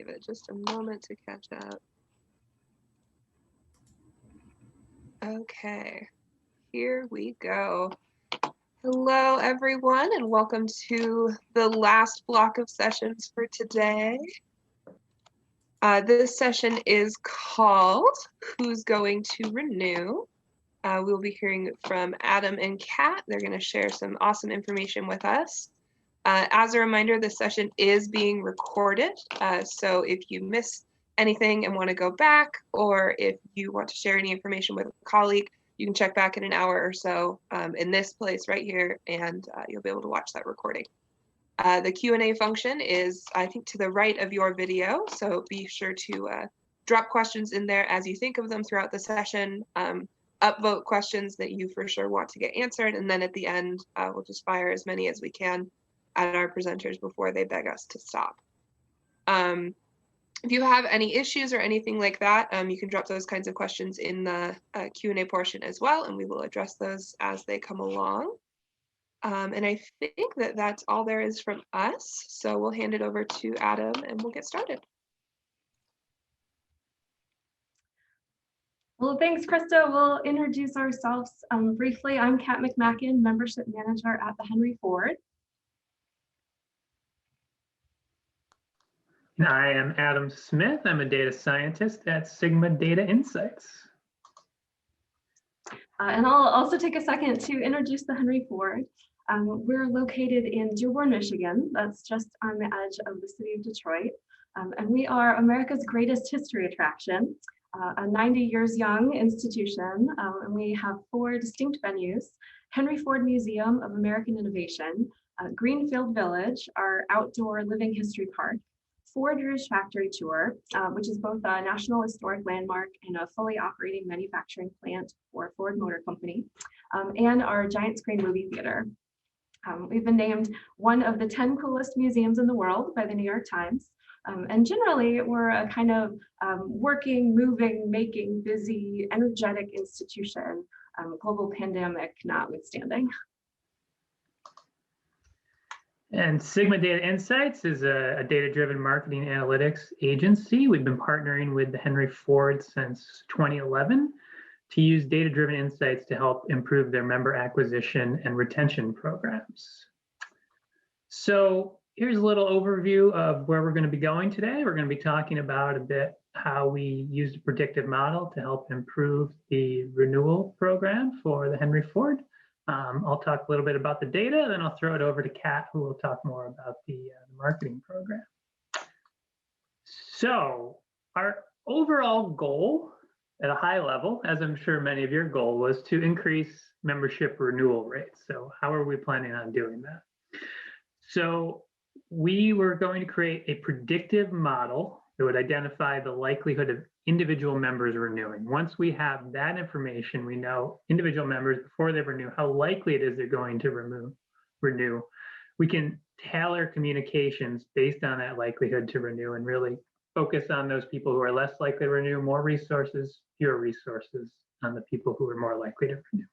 Give it just a moment to catch up. Okay, here we go. Hello, everyone, and welcome to the last block of sessions for today. This session is called Who's Going to Renew? We'll be hearing from Adam and Kat. They're going to share some awesome information with us. As a reminder, this session is being recorded, so if you miss anything and want to go back, or if you want to share any information with a colleague, you can check back in an hour or so in this place right here, and you'll be able to watch that recording. The Q&A function is, I think, to the right of your video, so be sure to drop questions in there as you think of them throughout the session, upvote questions that you for sure want to get answered, and then at the end, we'll just fire as many as we can at our presenters before they beg us to stop. If you have any issues or anything like that, you can drop those kinds of questions in the Q&A portion as well, and we will address those as they come along. And I think that that's all there is from us. So we'll hand it over to Adam and we'll get started. Well, thanks, Krista. We'll introduce ourselves briefly. I'm Kat McMacken, Membership Manager at the Henry Ford. I am Adam Smith. I'm a data scientist at Sigma Data Insights. And I'll also take a second to introduce the Henry Ford. We're located in Dearborn, Michigan. That's just on the edge of the city of Detroit. And we are America's greatest history attraction, a 90 years young institution. And we have 4 distinct venues: Henry Ford Museum of American Innovation, Greenfield Village, our outdoor living history park, Ford Rouge Factory Tour, which is both a National Historic Landmark and a fully operating manufacturing plant for Ford Motor Company, and our giant screen movie theater. We've been named one of the 10 coolest museums in the world by the New York Times. And generally, we're a kind of working, moving, making, busy, energetic institution, global pandemic notwithstanding. And Sigma Data Insights is a data-driven marketing analytics agency. We've been partnering with the Henry Ford since 2011 to use data-driven insights to help improve their member acquisition and retention programs. So here's a little overview of where we're going to be going today. We're going to be talking about a bit how we used a predictive model to help improve the renewal program for the Henry Ford. I'll talk a little bit about the data, then I'll throw it over to Kat, who will talk more about the marketing program. So our overall goal at a high level, as I'm sure many of your goal, was to increase membership renewal rates. So how are we planning on doing that? So we were going to create a predictive model that would identify the likelihood of individual members renewing. Once we have that information, we know individual members, before they renew, how likely it is they're going to renew. We can tailor communications based on that likelihood to renew and really focus on those people who are less likely to renew, more resources, fewer resources on the people who are more likely to renew.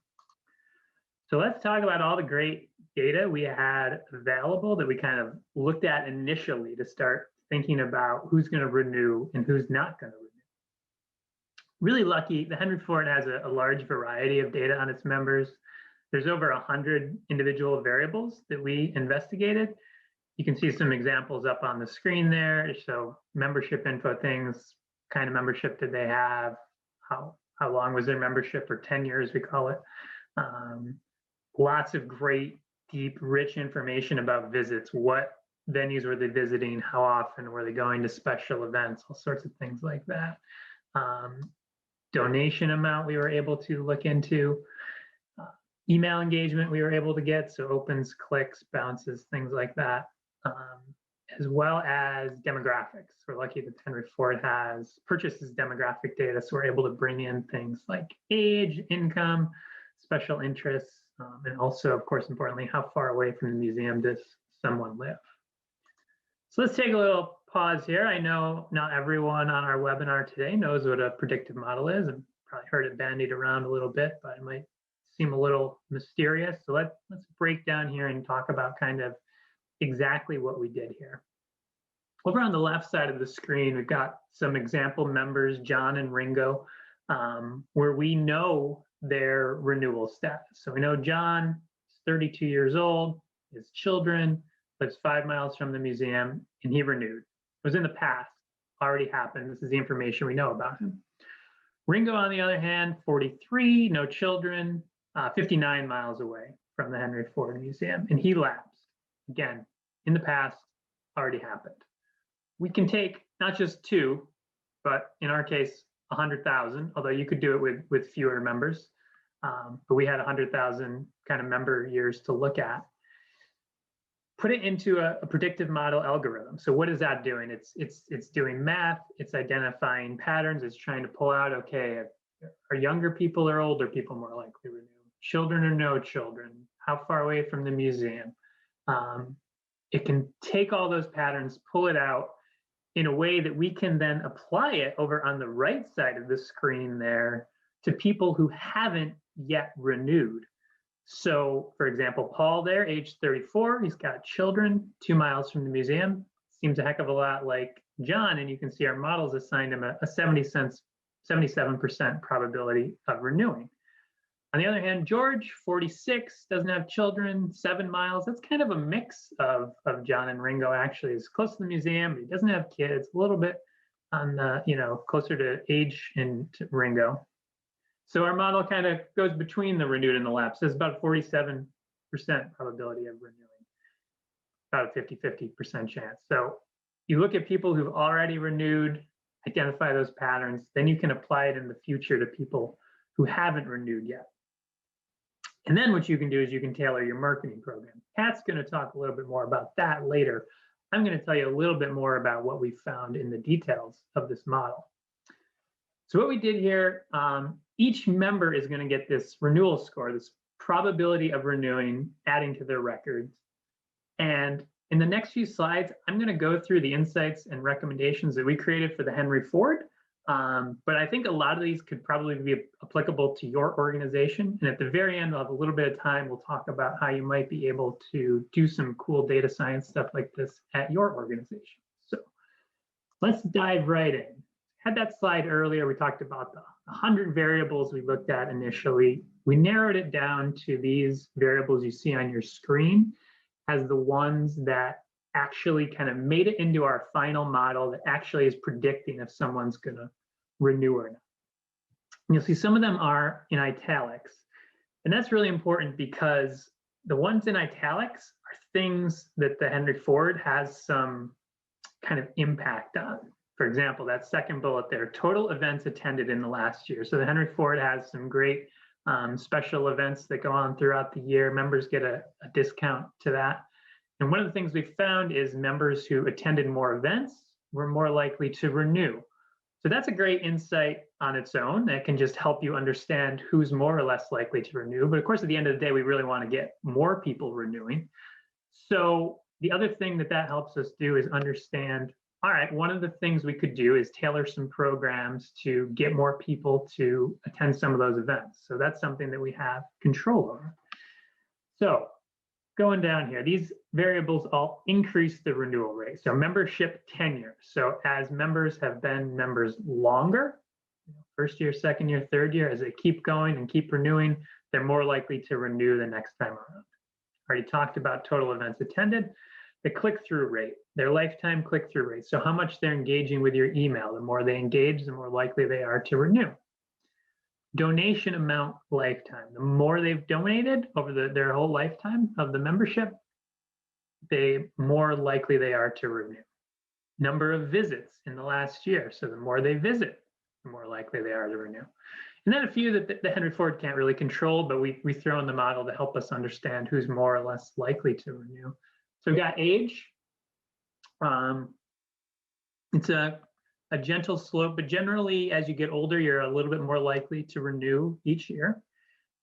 So let's talk about all the great data we had available that we kind of looked at initially to start thinking about who's going to renew and who's not going to renew. Really lucky, the Henry Ford has a large variety of data on its members. There's over 100 individual variables that we investigated. You can see some examples up on the screen there. So membership info things, kind of membership did they have, how long was their membership, or 10 years we call it. Lots of great, deep, rich information about visits. What venues were they visiting? How often were they going to special events? All sorts of things like that. Donation amount we were able to look into. Email engagement we were able to get, so opens, clicks, bounces, things like that. As well as demographics. We're lucky that Henry Ford purchases demographic data, so we're able to bring in things like age, income, special interests, and also, of course, importantly, how far away from the museum does someone live. So let's take a little pause here. I know not everyone on our webinar today knows what a predictive model is, and probably heard it bandied around a little bit, but it might seem a little mysterious. So let's break down here and talk about kind of exactly what we did here. Over on the left side of the screen, we've got some example members, John and Ringo, where we know their renewal status. So we know John is 32 years old, his children, lives 5 miles from the museum, and he renewed. It was in the past, already happened. This is the information we know about him. Ringo, on the other hand, 43, no children, 59 miles away from the Henry Ford Museum, and he lapsed. Again, in the past, already happened. We can take not just 2, but in our case, 100,000, although you could do it with fewer members. But we had 100,000 kind of member years to look at. Put it into a predictive model algorithm. So what is that doing? It's doing math, it's identifying patterns, it's trying to pull out, okay, are younger people or older people more likely to renew? Children or no children? How far away from the museum? It can take all those patterns, pull it out in a way that we can then apply it over on the right side of the screen there to people who haven't yet renewed. So, for example, Paul there, age 34, he's got children 2 miles from the museum. Seems a heck of a lot like John, and you can see our models assigned him a 77% probability of renewing. On the other hand, George, 46, doesn't have children, 7 miles. That's kind of a mix of John and Ringo, actually. He's close to the museum, but he doesn't have kids, a little bit on the, closer to age and to Ringo. So our model kind of goes between the renewed and the lapsed. There's about 47% probability of renewing, about a 50-50% chance. So you look at people who've already renewed, identify those patterns, then you can apply it in the future to people who haven't renewed yet. And then what you can do is you can tailor your marketing program. Kat's going to talk a little bit more about that later. I'm going to tell you a little bit more about what we found in the details of this model. So what we did here, each member is going to get this renewal score, this probability of renewing, adding to their records. And in the next few slides, I'm going to go through the insights and recommendations that we created for the Henry Ford. But I think a lot of these could probably be applicable to your organization. And at the very end, we'll have a little bit of time. We'll talk about how you might be able to do some cool data science stuff like this at your organization. So let's dive right in. Had that slide earlier, we talked about the 100 variables we looked at initially. We narrowed it down to these variables you see on your screen as the ones that actually kind of made it into our final model that actually is predicting if someone's going to renew or not. And you'll see some of them are in italics. And that's really important because the ones in italics are things that the Henry Ford has some kind of impact on. For example, that second bullet there, total events attended in the last year. So the Henry Ford has some great special events that go on throughout the year. Members get a discount to that. And one of the things we found is members who attended more events were more likely to renew. So that's a great insight on its own that can just help you understand who's more or less likely to renew. But of course, at the end of the day, we really want to get more people renewing. So the other thing that helps us do is understand, all right, one of the things we could do is tailor some programs to get more people to attend some of those events. So that's something that we have control over. So going down here, these variables all increase the renewal rate. So membership tenure. So as members have been members longer, first year, second year, third year, as they keep going and keep renewing, they're more likely to renew the next time around. Already talked about total events attended. The click-through rate, their lifetime click-through rate. So how much they're engaging with your email. The more they engage, the more likely they are to renew. Donation amount lifetime. The more they've donated over their whole lifetime of the membership, the more likely they are to renew. Number of visits in the last year. So the more they visit, the more likely they are to renew. And then a few that the Henry Ford can't really control, but we throw in the model to help us understand who's more or less likely to renew. So we got age. It's a gentle slope, but generally as you get older, you're a little bit more likely to renew each year.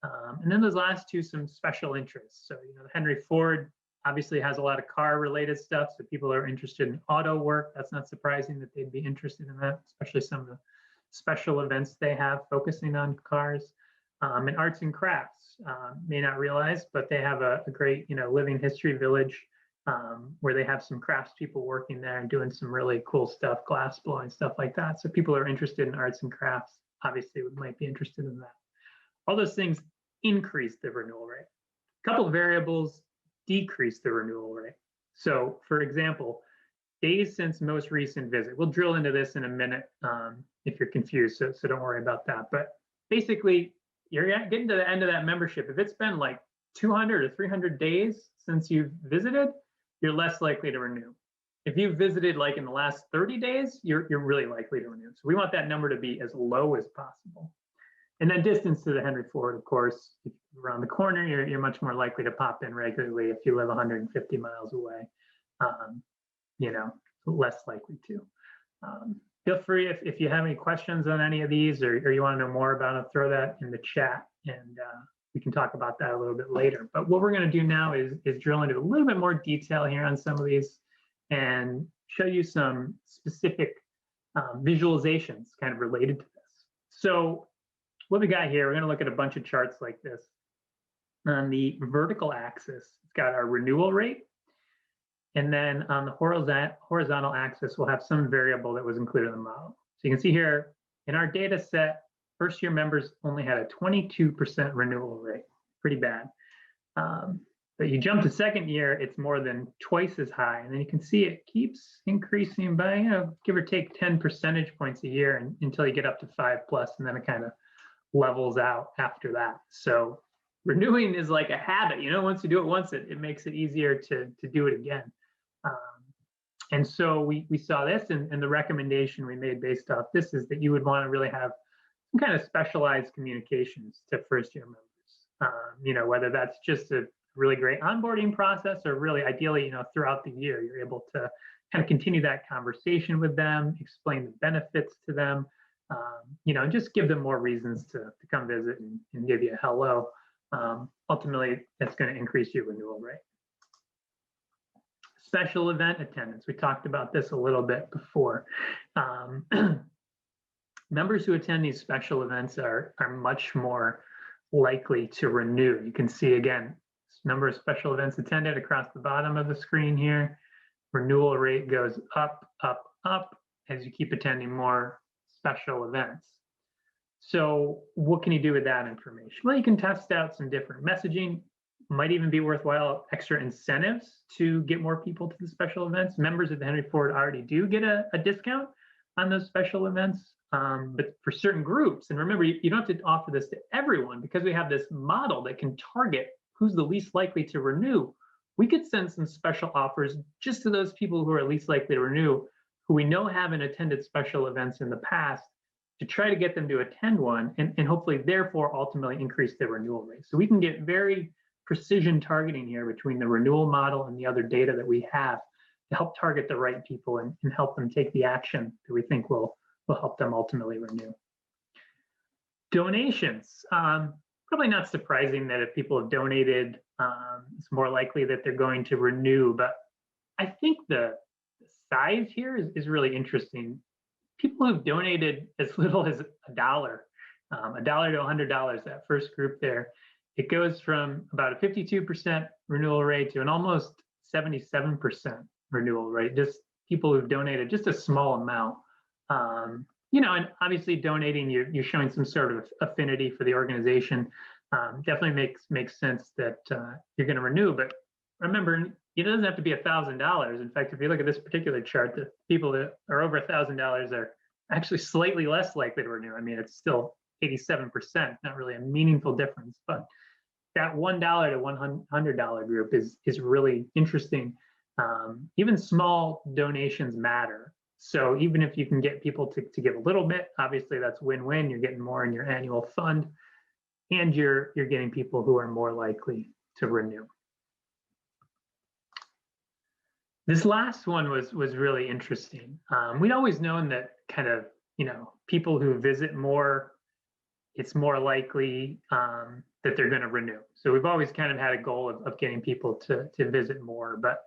And then those last two, some special interests. So, the Henry Ford obviously has a lot of car related stuff. So people are interested in auto work. That's not surprising that they'd be interested in that, especially some of the special events they have focusing on cars. And arts and crafts, may not realize, but they have a great, living history village where they have some craftspeople working there and doing some really cool stuff, glass blowing, stuff like that. So people who are interested in arts and crafts obviously might be interested in that. All those things increase the renewal rate. A couple of variables decrease the renewal rate. So for example, days since most recent visit. We'll drill into this in a minute if you're confused, so don't worry about that. But basically, you're getting to the end of that membership. If it's been like 200 or 300 days since you've visited, you're less likely to renew. If you've visited like in the last 30 days, you're really likely to renew. So we want that number to be as low as possible. And then distance to the Henry Ford, of course, if you're around the corner, you're much more likely to pop in regularly. If you live 150 miles away, less likely to. Feel free if you have any questions on any of these or you want to know more about it, throw that in the chat and we can talk about that a little bit later. But what we're going to do now is drill into a little bit more detail here on some of these and show you some specific visualizations kind of related to this. So what we got here, we're going to look at a bunch of charts like this. On the vertical axis, it's got our renewal rate. And then on the horizontal axis, we'll have some variable that was included in the model. So you can see here in our data set, first year members only had a 22% renewal rate, pretty bad. But you jump to second year, it's more than twice as high. And then you can see it keeps increasing by, give or take 10 percentage points a year until you get up to 5+, and then it kind of levels out after that. So renewing is like a habit, once you do it once, it makes it easier to do it again. And so we saw this, and the recommendation we made based off this is that you would want to really have some kind of specialized communications to first year members. Whether that's just a really great onboarding process or really ideally, throughout the year, you're able to kind of continue that conversation with them, explain the benefits to them, and just give them more reasons to come visit and give you a hello. Ultimately, that's going to increase your renewal rate. Special event attendance. We talked about this a little bit before. Members who attend these special events are much more likely to renew. You can see, again, number of special events attended across the bottom of the screen here. Renewal rate goes up, up, up as you keep attending more special events. So what can you do with that information? Well, you can test out some different messaging. Might even be worthwhile extra incentives to get more people to the special events. Members of the Henry Ford already do get a discount on those special events, but for certain groups, and remember, you don't have to offer this to everyone because we have this model that can target who's the least likely to renew. We could send some special offers just to those people who are least likely to renew, who we know haven't attended special events in the past, to try to get them to attend one and hopefully therefore ultimately increase their renewal rate. So we can get very precision targeting here between the renewal model and the other data that we have to help target the right people and help them take the action that we think will help them ultimately renew. Donations. Probably not surprising that if people have donated, it's more likely that they're going to renew, but I think the size here is really interesting. People who've donated as little as $1 to $100, that first group there, it goes from about a 52% renewal rate to an almost 77% renewal rate. Just people who've donated just a small amount. And obviously donating, you're showing some sort of affinity for the organization. Definitely makes sense that you're going to renew. But remember, it doesn't have to be $1,000. In fact, if you look at this particular chart, the people that are over $1,000 are actually slightly less likely to renew. I mean, it's still 87%, not really a meaningful difference, but that $1 to $100 group is really interesting. Even small donations matter. So even if you can get people to give a little bit, obviously that's win-win. You're getting more in your annual fund, and you're getting people who are more likely to renew. This last one was really interesting. We'd always known that kind of, people who visit more, it's more likely that they're going to renew. So we've always kind of had a goal of getting people to visit more. But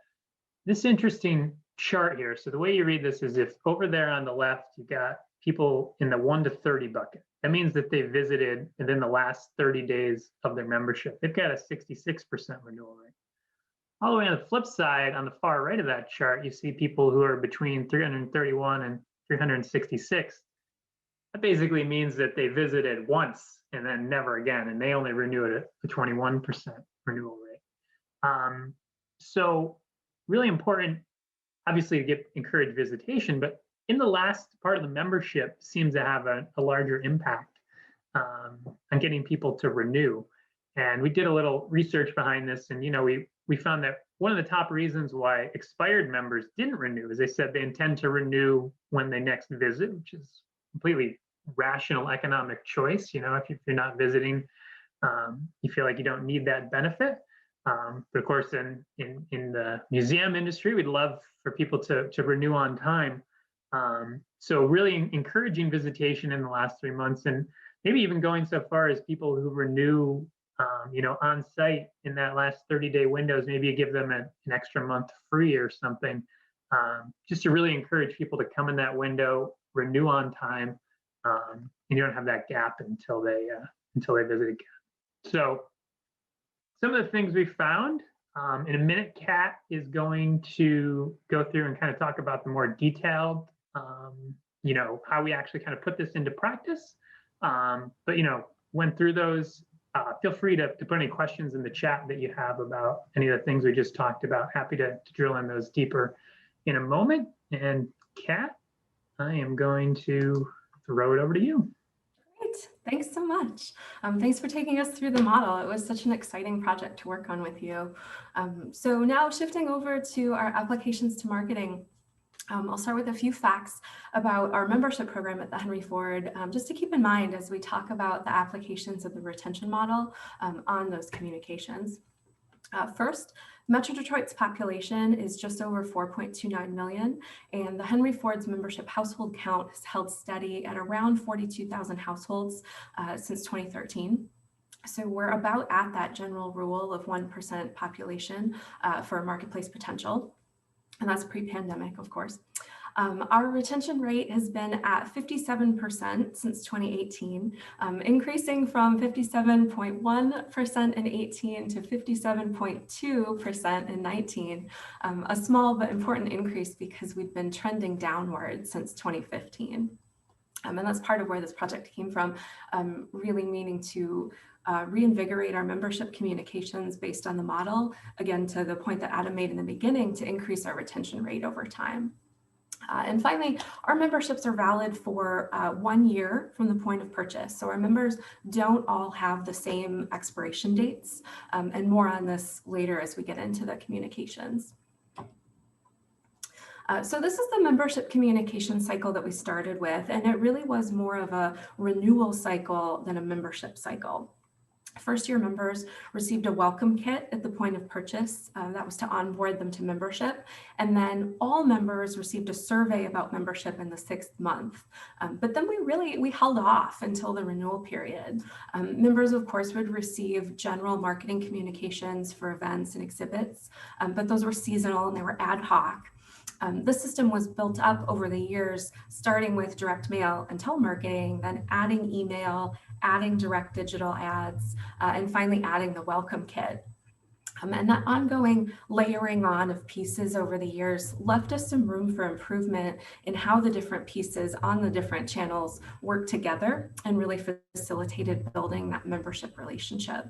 this interesting chart here, so the way you read this is if over there on the left, you got people in the 1 to 30 bucket. That means that they visited within the last 30 days of their membership. They've got a 66% renewal rate. All the way on the flip side, on the far right of that chart, you see people who are between 331 and 366. That basically means that they visited once and then never again, and they only renew it at a 21% renewal rate. So really important, obviously, to encourage visitation, but in the last part of the membership seems to have a larger impact on getting people to renew. And we did a little research behind this, and we found that one of the top reasons why expired members didn't renew is they said they intend to renew when they next visit, which is completely rational economic choice. If you're not visiting, you feel like you don't need that benefit. But of course, in the museum industry, we'd love for people to renew on time. So really encouraging visitation in the last 3 months, and maybe even going so far as people who renew on site in that last 30-day windows, maybe you give them an extra month free or something, just to really encourage people to come in that window, renew on time, and you don't have that gap until they visit again. So some of the things we found, in a minute, Kat is going to go through and kind of talk about the more detailed, how we actually kind of put this into practice. But went through those. Feel free to put any questions in the chat that you have about any of the things we just talked about. Happy to drill in those deeper in a moment. And Kat, I am going to throw it over to you. Great, thanks so much. Thanks for taking us through the model. It was such an exciting project to work on with you. So now shifting over to our applications to marketing. I'll start with a few facts about our membership program at the Henry Ford, just to keep in mind as we talk about the applications of the retention model on those communications. First, Metro Detroit's population is just over 4.29 million, and the Henry Ford's membership household count has held steady at around 42,000 households since 2013. So we're about at that general rule of 1% population for marketplace potential. And that's pre-pandemic, of course. Our retention rate has been at 57% since 2018, increasing from 57.1% in 18 to 57.2% in 19. A small but important increase because we've been trending downward since 2015. And that's part of where this project came from, really meaning to reinvigorate our membership communications based on the model, again, to the point that Adam made in the beginning, to increase our retention rate over time. And finally, our memberships are valid for 1 year from the point of purchase. So our members don't all have the same expiration dates, and more on this later as we get into the communications. So this is the membership communication cycle that we started with, and it really was more of a renewal cycle than a membership cycle. First-year members received a welcome kit at the point of purchase. That was to onboard them to membership. And then all members received a survey about membership in the 6th month. But then we held off until the renewal period. Members, of course, would receive general marketing communications for events and exhibits, but those were seasonal and they were ad hoc. This system was built up over the years, starting with direct mail and telemarketing, then adding email, adding direct digital ads, and finally adding the welcome kit. And that ongoing layering on of pieces over the years left us some room for improvement in how the different pieces on the different channels work together and really facilitated building that membership relationship.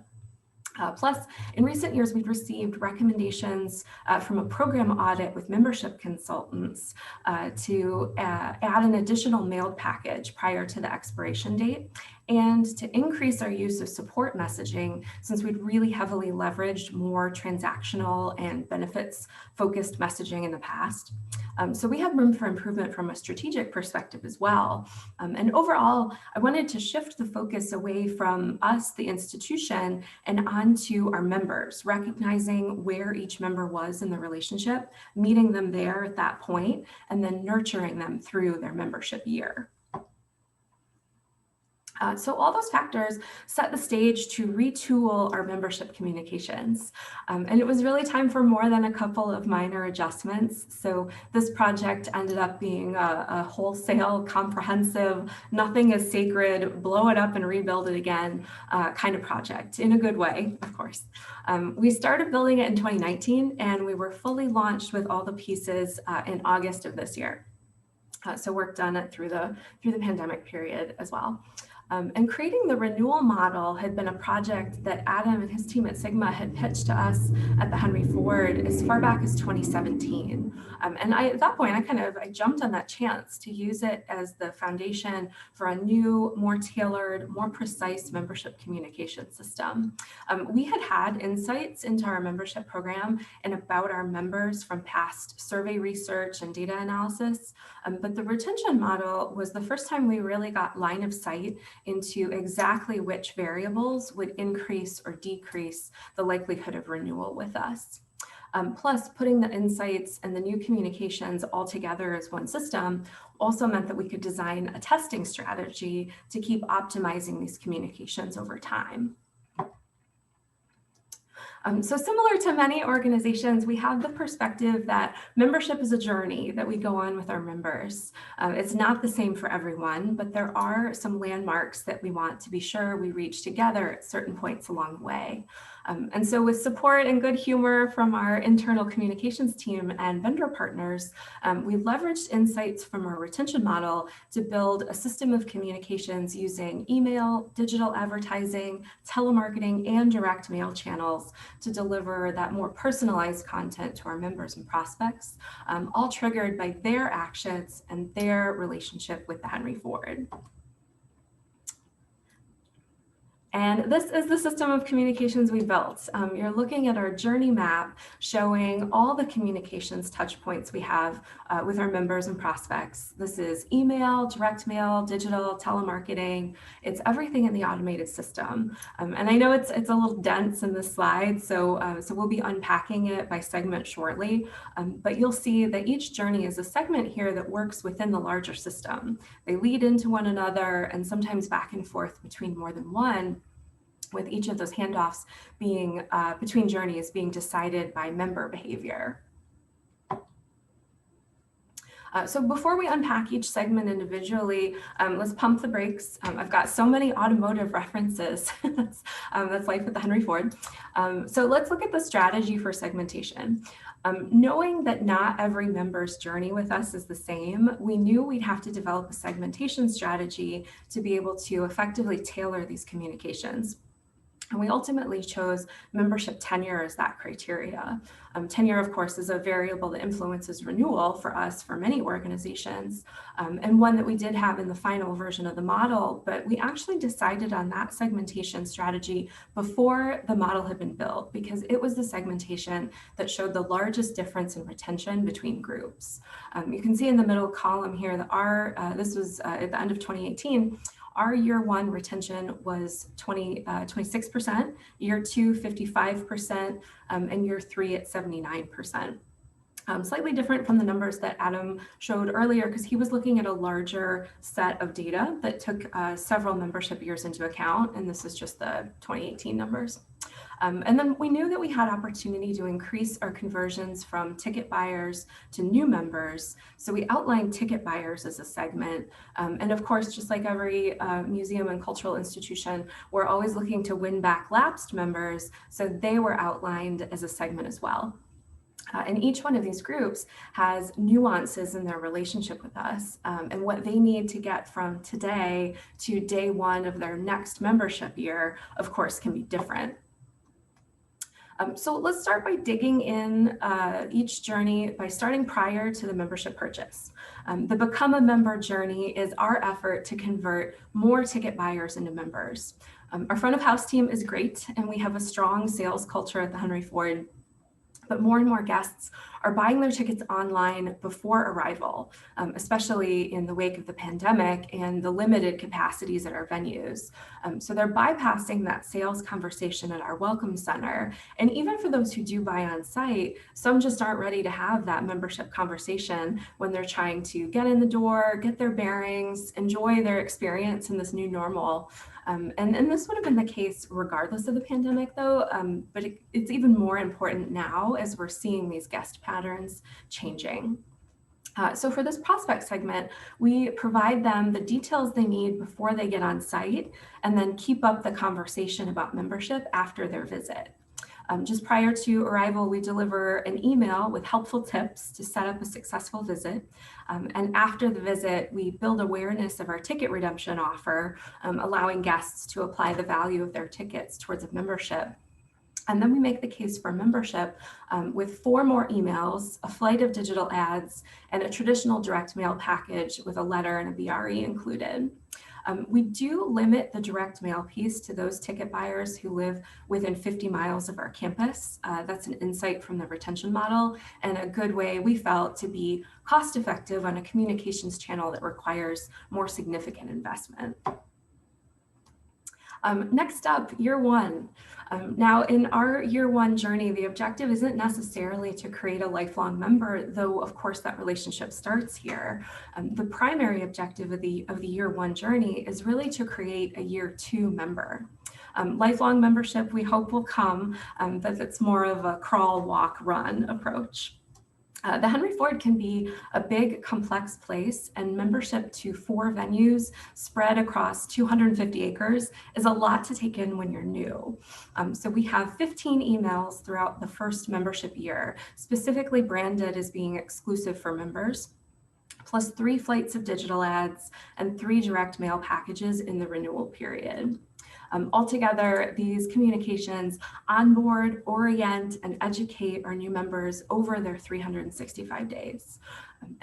Plus, in recent years, we've received recommendations from a program audit with membership consultants to add an additional mailed package prior to the expiration date and to increase our use of support messaging, since we'd really heavily leveraged more transactional and benefits-focused messaging in the past. So we have room for improvement from a strategic perspective as well. And overall, I wanted to shift the focus away from us, the institution, and onto our members, recognizing where each member was in the relationship, meeting them there at that point, and then nurturing them through their membership year. So all those factors set the stage to retool our membership communications. And it was really time for more than a couple of minor adjustments. So this project ended up being a wholesale, comprehensive, nothing is sacred, blow it up and rebuild it again kind of project, in a good way, of course. We started building it in 2019, and we were fully launched with all the pieces in August of this year. So work done through the pandemic period as well. And creating the renewal model had been a project that Adam and his team at Sigma had pitched to us at the Henry Ford as far back as 2017. And at that point, I jumped on that chance to use it as the foundation for a new, more tailored, more precise membership communication system. We had insights into our membership program and about our members from past survey research and data analysis, but the retention model was the first time we really got line of sight into exactly which variables would increase or decrease the likelihood of renewal with us. Plus, putting the insights and the new communications all together as one system also meant that we could design a testing strategy to keep optimizing these communications over time. So similar to many organizations, we have the perspective that membership is a journey that we go on with our members. It's not the same for everyone, but there are some landmarks that we want to be sure we reach together at certain points along the way. And so with support and good humor from our internal communications team and vendor partners, we leveraged insights from our retention model to build a system of communications using email, digital advertising, telemarketing, and direct mail channels to deliver that more personalized content to our members and prospects, all triggered by their actions and their relationship with the Henry Ford. And this is the system of communications we built. You're looking at our journey map showing all the communications touch points we have with our members and prospects. This is email, direct mail, digital, telemarketing. It's everything in the automated system. And I know it's a little dense in this slide, so we'll be unpacking it by segment shortly. But you'll see that each journey is a segment here that works within the larger system. They lead into one another and sometimes back and forth between more than one, with each of those handoffs being between journeys being decided by member behavior. So before we unpack each segment individually, let's pump the brakes. I've got so many automotive references. That's life with the Henry Ford. So let's look at the strategy for segmentation. Knowing that not every member's journey with us is the same, we knew we'd have to develop a segmentation strategy to be able to effectively tailor these communications. And we ultimately chose membership tenure as that criteria. Tenure, of course, is a variable that influences renewal for us, for many organizations, and one that we did have in the final version of the model, but we actually decided on that segmentation strategy before the model had been built, because it was the segmentation that showed the largest difference in retention between groups. You can see in the middle column here that this was at the end of 2018, our year one retention was 26%, year two, 55%, and year three at 79%. Slightly different from the numbers that Adam showed earlier, because he was looking at a larger set of data that took several membership years into account, and this is just the 2018 numbers. And then we knew that we had opportunity to increase our conversions from ticket buyers to new members. So we outlined ticket buyers as a segment. And of course, just like every museum and cultural institution, we're always looking to win back lapsed members. So they were outlined as a segment as well. And each one of these groups has nuances in their relationship with us, and what they need to get from today to day one of their next membership year, of course, can be different. So let's start by digging in each journey by starting prior to the membership purchase. The Become a Member journey is our effort to convert more ticket buyers into members. Our front of house team is great, and we have a strong sales culture at the Henry Ford. But more and more guests are buying their tickets online before arrival, especially in the wake of the pandemic and the limited capacities at our venues. So they're bypassing that sales conversation at our welcome center. And even for those who do buy on site, some just aren't ready to have that membership conversation when they're trying to get in the door, get their bearings, enjoy their experience in this new normal. And this would have been the case regardless of the pandemic though, but it's even more important now as we're seeing these guest patterns changing. So for this prospect segment, we provide them the details they need before they get on site and then keep up the conversation about membership after their visit. Just prior to arrival, we deliver an email with helpful tips to set up a successful visit. And after the visit, we build awareness of our ticket redemption offer, allowing guests to apply the value of their tickets towards a membership. And then we make the case for membership with 4 more emails, a flight of digital ads, and a traditional direct mail package with a letter and a BRE included. We do limit the direct mail piece to those ticket buyers who live within 50 miles of our campus. That's an insight from the retention model and a good way we felt to be cost effective on a communications channel that requires more significant investment. Next up, year 1. Now in our year 1 journey, the objective isn't necessarily to create a lifelong member, though of course that relationship starts here. The primary objective of the year 1 journey is really to create a year 2 member. Lifelong membership we hope will come, but it's more of a crawl, walk, run approach. The Henry Ford can be a big, complex place, and membership to 4 venues spread across 250 acres is a lot to take in when you're new. So we have 15 emails throughout the first membership year, specifically branded as being exclusive for members, plus 3 flights of digital ads and 3 direct mail packages in the renewal period. Altogether, these communications onboard, orient, and educate our new members over their 365 days.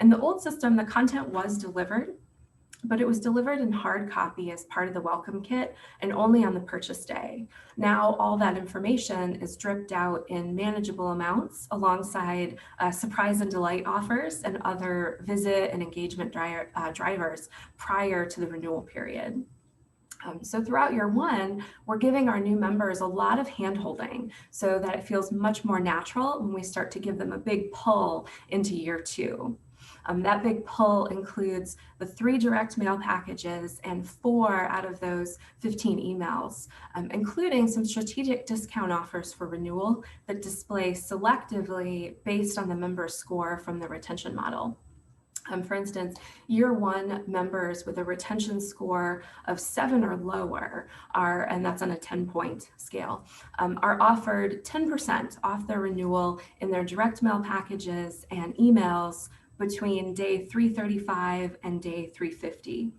In the old system, the content was delivered, but it was delivered in hard copy as part of the welcome kit and only on the purchase day. Now, all that information is dripped out in manageable amounts alongside surprise and delight offers and other visit and engagement drivers prior to the renewal period. So throughout year 1, we're giving our new members a lot of hand-holding so that it feels much more natural when we start to give them a big pull into year 2. That big pull includes the 3 direct mail packages and 4 out of those 15 emails, including some strategic discount offers for renewal that display selectively based on the member's score from the retention model. For instance, year 1 members with a retention score of 7 or lower are, and that's on a 10-point scale, are offered 10% off their renewal in their direct mail packages and emails between day 335 and day 350.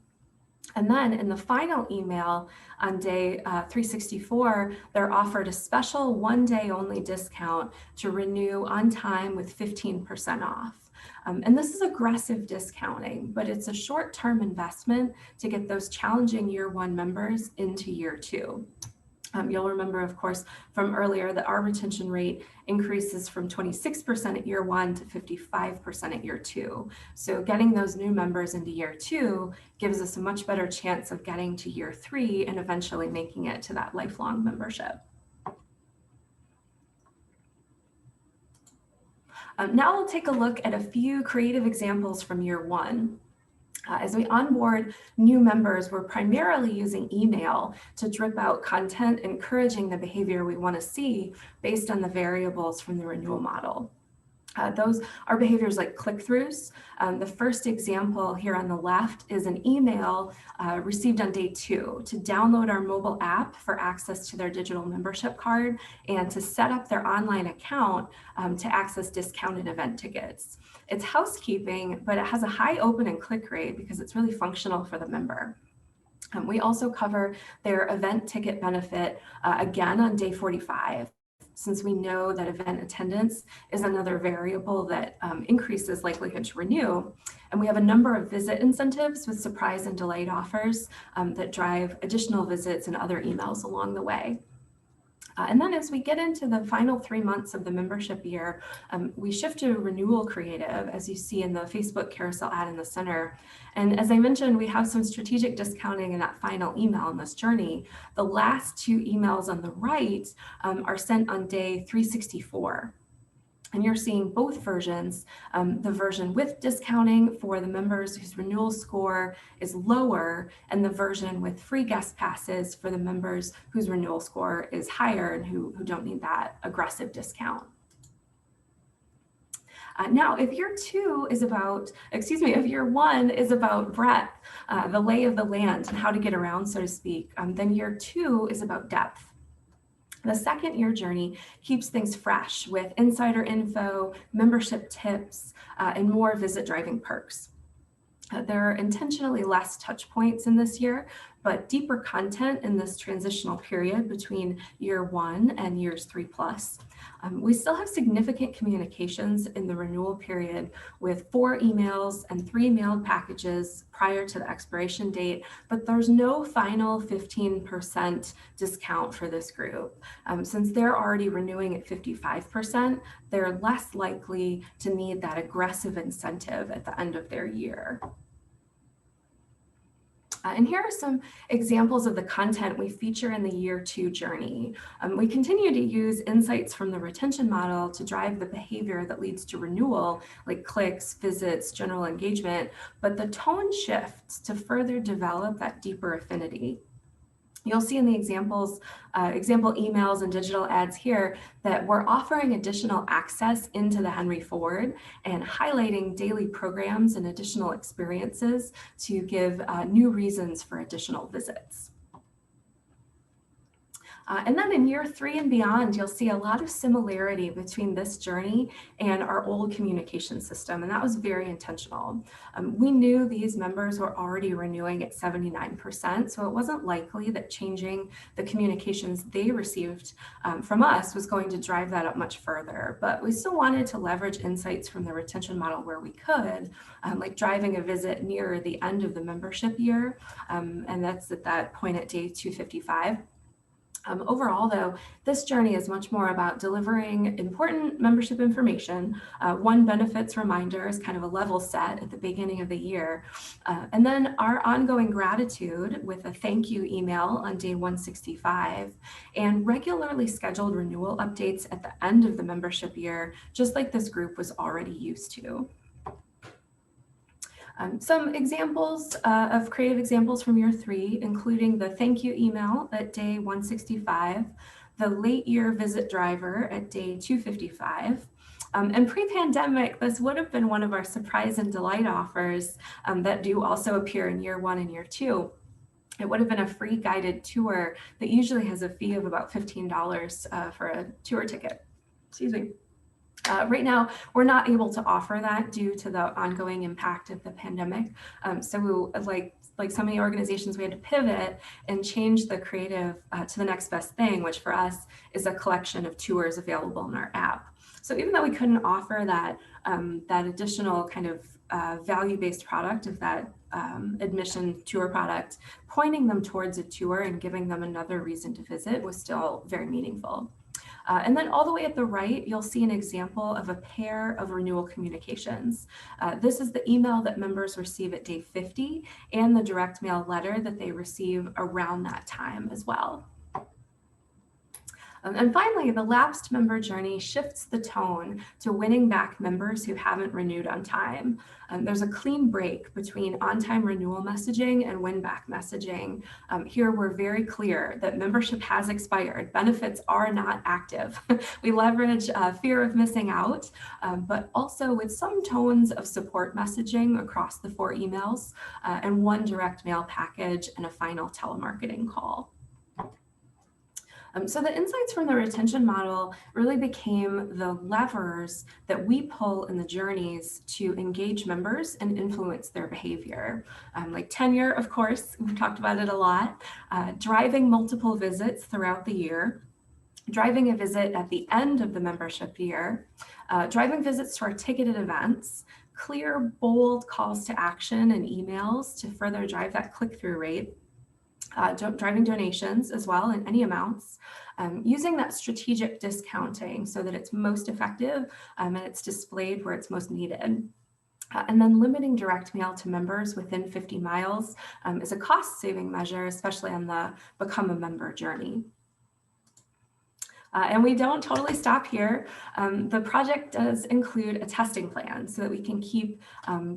And then in the final email on day 364, they're offered a special 1-day only discount to renew on time with 15% off. And this is aggressive discounting, but it's a short-term investment to get those challenging year 1 members into year 2. You'll remember, of course, from earlier that our retention rate increases from 26% at year 1 to 55% at year 2. So getting those new members into year 2 gives us a much better chance of getting to year 3 and eventually making it to that lifelong membership. Now we'll take a look at a few creative examples from year 1. As we onboard new members, we're primarily using email to drip out content, encouraging the behavior we want to see based on the variables from the renewal model. Those are behaviors like click-throughs. The first example here on the left is an email received on day 2 to download our mobile app for access to their digital membership card and to set up their online account to access discounted event tickets. It's housekeeping, but it has a high open and click rate because it's really functional for the member. We also cover their event ticket benefit again on day 45. Since we know that event attendance is another variable that increases likelihood to renew. And we have a number of visit incentives with surprise and delight offers that drive additional visits and other emails along the way. And then as we get into the final 3 months of the membership year, we shift to renewal creative, as you see in the Facebook carousel ad in the center. And as I mentioned, we have some strategic discounting in that final email in this journey. The last 2 emails on the right are sent on day 364. And you're seeing both versions, the version with discounting for the members whose renewal score is lower, and the version with free guest passes for the members whose renewal score is higher and who don't need that aggressive discount. Now, if year 1 is about breadth, the lay of the land and how to get around, so to speak, then year 2 is about depth. The second year journey keeps things fresh with insider info, membership tips, and more visit driving perks. There are intentionally less touch points in this year, but deeper content in this transitional period between year 1 and years 3+. We still have significant communications in the renewal period with 4 emails and 3 mailed packages prior to the expiration date, but there's no final 15% discount for this group. Since they're already renewing at 55%, they're less likely to need that aggressive incentive at the end of their year. And here are some examples of the content we feature in the year 2 journey. We continue to use insights from the retention model to drive the behavior that leads to renewal, like clicks, visits, general engagement, but the tone shifts to further develop that deeper affinity. You'll see in the example emails and digital ads here that we're offering additional access into the Henry Ford and highlighting daily programs and additional experiences to give new reasons for additional visits. And then in year 3 and beyond, you'll see a lot of similarity between this journey and our old communication system, and that was very intentional. We knew these members were already renewing at 79%, so it wasn't likely that changing the communications they received from us was going to drive that up much further. But we still wanted to leverage insights from the retention model where we could, like driving a visit near the end of the membership year, and that's at that point at day 255. Overall, though, this journey is much more about delivering important membership information. One benefits reminder is kind of a level set at the beginning of the year. And then our ongoing gratitude with a thank you email on day 165 and regularly scheduled renewal updates at the end of the membership year, just like this group was already used to. Some examples of creative examples from year 3, including the thank you email at day 165, the late year visit driver at day 255. And pre-pandemic, this would have been one of our surprise and delight offers that do also appear in year 1 and year 2. It would have been a free guided tour that usually has a fee of about $15 for a tour ticket. Excuse me. Right now, we're not able to offer that due to the ongoing impact of the pandemic. So like so many organizations, we had to pivot and change the creative to the next best thing, which for us is a collection of tours available in our app. So even though we couldn't offer that, that additional kind of value-based product of that admission tour product, pointing them towards a tour and giving them another reason to visit was still very meaningful. And then all the way at the right, you'll see an example of a pair of renewal communications. This is the email that members receive at day 50 and the direct mail letter that they receive around that time as well. And finally, the lapsed member journey shifts the tone to winning back members who haven't renewed on time. There's a clean break between on-time renewal messaging and win-back messaging. Here, we're very clear that membership has expired. Benefits are not active. We leverage fear of missing out, but also with some tones of support messaging across the 4 emails and 1 direct mail package and a final telemarketing call. So the insights from the retention model really became the levers that we pull in the journeys to engage members and influence their behavior. Like tenure, of course, we've talked about it a lot, driving multiple visits throughout the year, driving a visit at the end of the membership year, driving visits to our ticketed events, clear, bold calls to action and emails to further drive that click-through rate, driving donations as well in any amounts, using that strategic discounting so that it's most effective and it's displayed where it's most needed. And then limiting direct mail to members within 50 miles is a cost-saving measure, especially on the Become a Member journey. And we don't totally stop here. The project does include a testing plan so that we can keep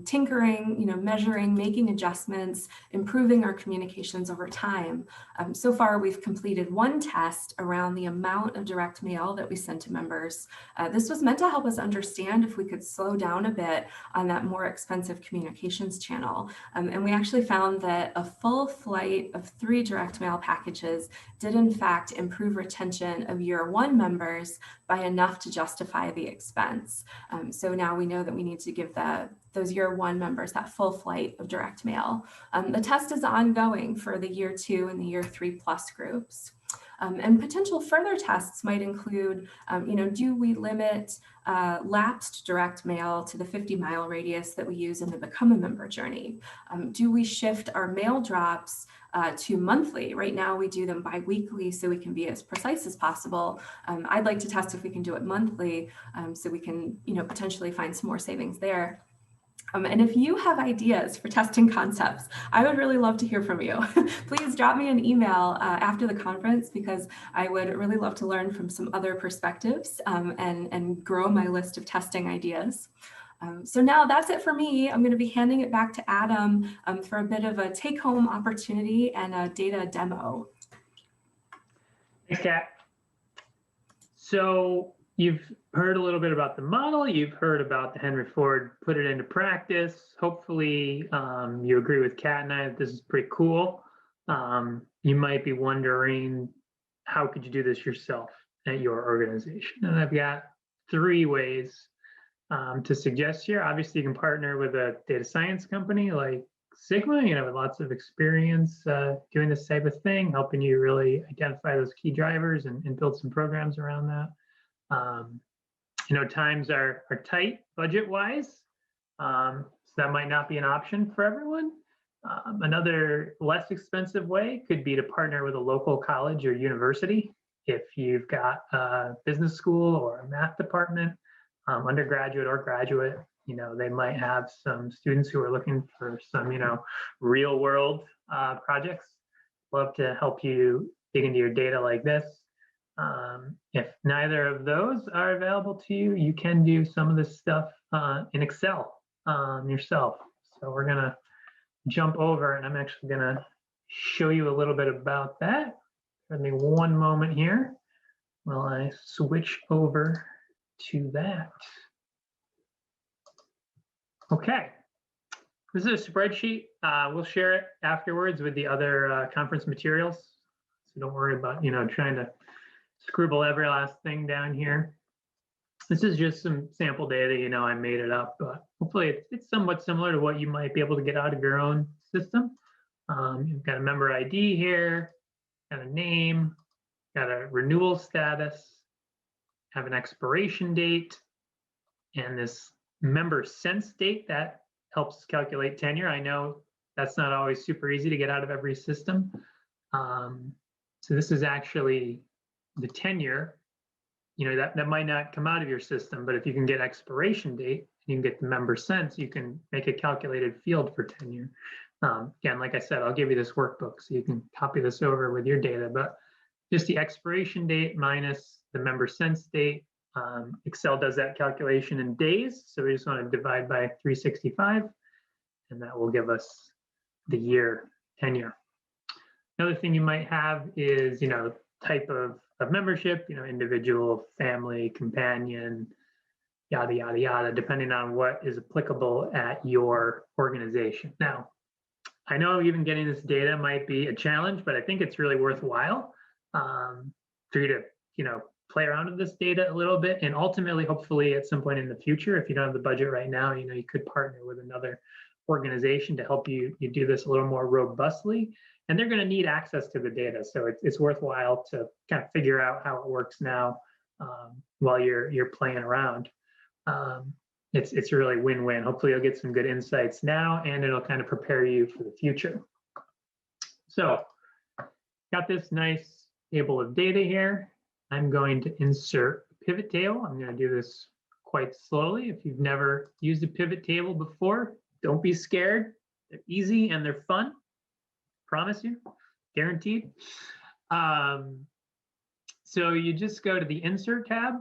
tinkering, measuring, making adjustments, improving our communications over time. So far, we've completed one test around the amount of direct mail that we send to members. This was meant to help us understand if we could slow down a bit on that more expensive communications channel. And we actually found that a full flight of 3 direct mail packages did in fact improve retention of year 1 members by enough to justify the expense. So now we know that we need to give those year 1 members that full flight of direct mail. The test is ongoing for the year 2 and the year 3+ groups. And potential further tests might include, do we limit lapsed direct mail to the 50-mile radius that we use in the Become a Member journey? Do we shift our mail drops to monthly? Right now we do them bi-weekly so we can be as precise as possible. I'd like to test if we can do it monthly so we can potentially find some more savings there. And if you have ideas for testing concepts, I would really love to hear from you. Please drop me an email after the conference because I would really love to learn from some other perspectives and grow my list of testing ideas. So now that's it for me. I'm going to be handing it back to Adam for a bit of a take-home opportunity and a data demo. Thanks, Kat. So you've heard a little bit about the model. You've heard about the Henry Ford, put it into practice. Hopefully you agree with Kat and I that this is pretty cool. You might be wondering, how could you do this yourself at your organization? And I've got 3 ways to suggest here. Obviously, you can partner with a data science company like Sigma, with lots of experience doing this type of thing, helping you really identify those key drivers and build some programs around that. Times are tight budget-wise, so that might not be an option for everyone. Another less expensive way could be to partner with a local college or university. If you've got a business school or a math department, undergraduate or graduate, they might have some students who are looking for some, real world projects. Love to help you dig into your data like this. If neither of those are available to you, you can do some of this stuff in Excel yourself. So we're going to jump over and I'm actually going to show you a little bit about that. Give me one moment here while I switch over to that. Okay, this is a spreadsheet. We'll share it afterwards with the other conference materials. So don't worry about, trying to scribble every last thing down here. This is just some sample data, I made it up, but hopefully it's somewhat similar to what you might be able to get out of your own system. You've got a member ID here, got a name, got a renewal status, have an expiration date, and this member sense date that helps calculate tenure. I know that's not always super easy to get out of every system. So this is actually the tenure. That might not come out of your system, but if you can get expiration date, you can get the member sense, you can make a calculated field for tenure. Again, like I said, I'll give you this workbook so you can copy this over with your data, but just the expiration date minus the member sense date. Excel does that calculation in days, so we just want to divide by 365, and that will give us the year tenure. Another thing you might have is, type of membership, individual, family, companion, yada, yada, yada, depending on what is applicable at your organization. Now, I know even getting this data might be a challenge, but I think it's really worthwhile for you to, play around with this data a little bit, and ultimately, hopefully at some point in the future, if you don't have the budget right now, you could partner with another organization to help you do this a little more robustly. And they're going to need access to the data, so it's worthwhile to kind of figure out how it works now while you're playing around. It's really win-win. Hopefully, you'll get some good insights now, and it'll kind of prepare you for the future. So got this nice table of data here. I'm going to insert a pivot table. I'm going to do this quite slowly. If you've never used a pivot table before, don't be scared. They're easy and they're fun. Promise you, guaranteed. So you just go to the Insert tab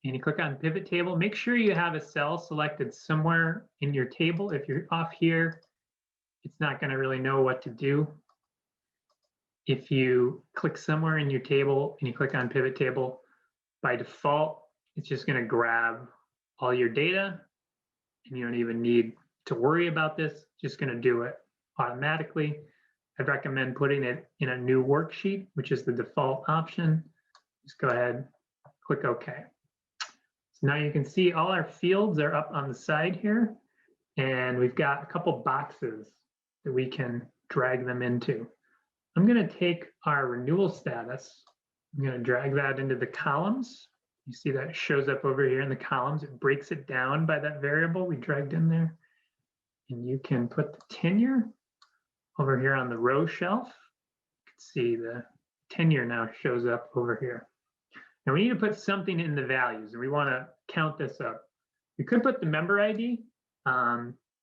and you click on Pivot Table. Make sure you have a cell selected somewhere in your table. If you're off here, it's not going to really know what to do. If you click somewhere in your table and you click on Pivot Table, by default, it's just going to grab all your data, and you don't even need to worry about this. It's just going to do it automatically. I'd recommend putting it in a new worksheet, which is the default option. Just go ahead, click OK. So now you can see all our fields are up on the side here, and we've got a couple boxes that we can drag them into. I'm going to take our renewal status. I'm going to drag that into the columns. You see that shows up over here in the columns. It breaks it down by that variable we dragged in there. And you can put the tenure over here on the row shelf. You can see the tenure now shows up over here. Now we need to put something in the values, and we want to count this up. We could put the member ID.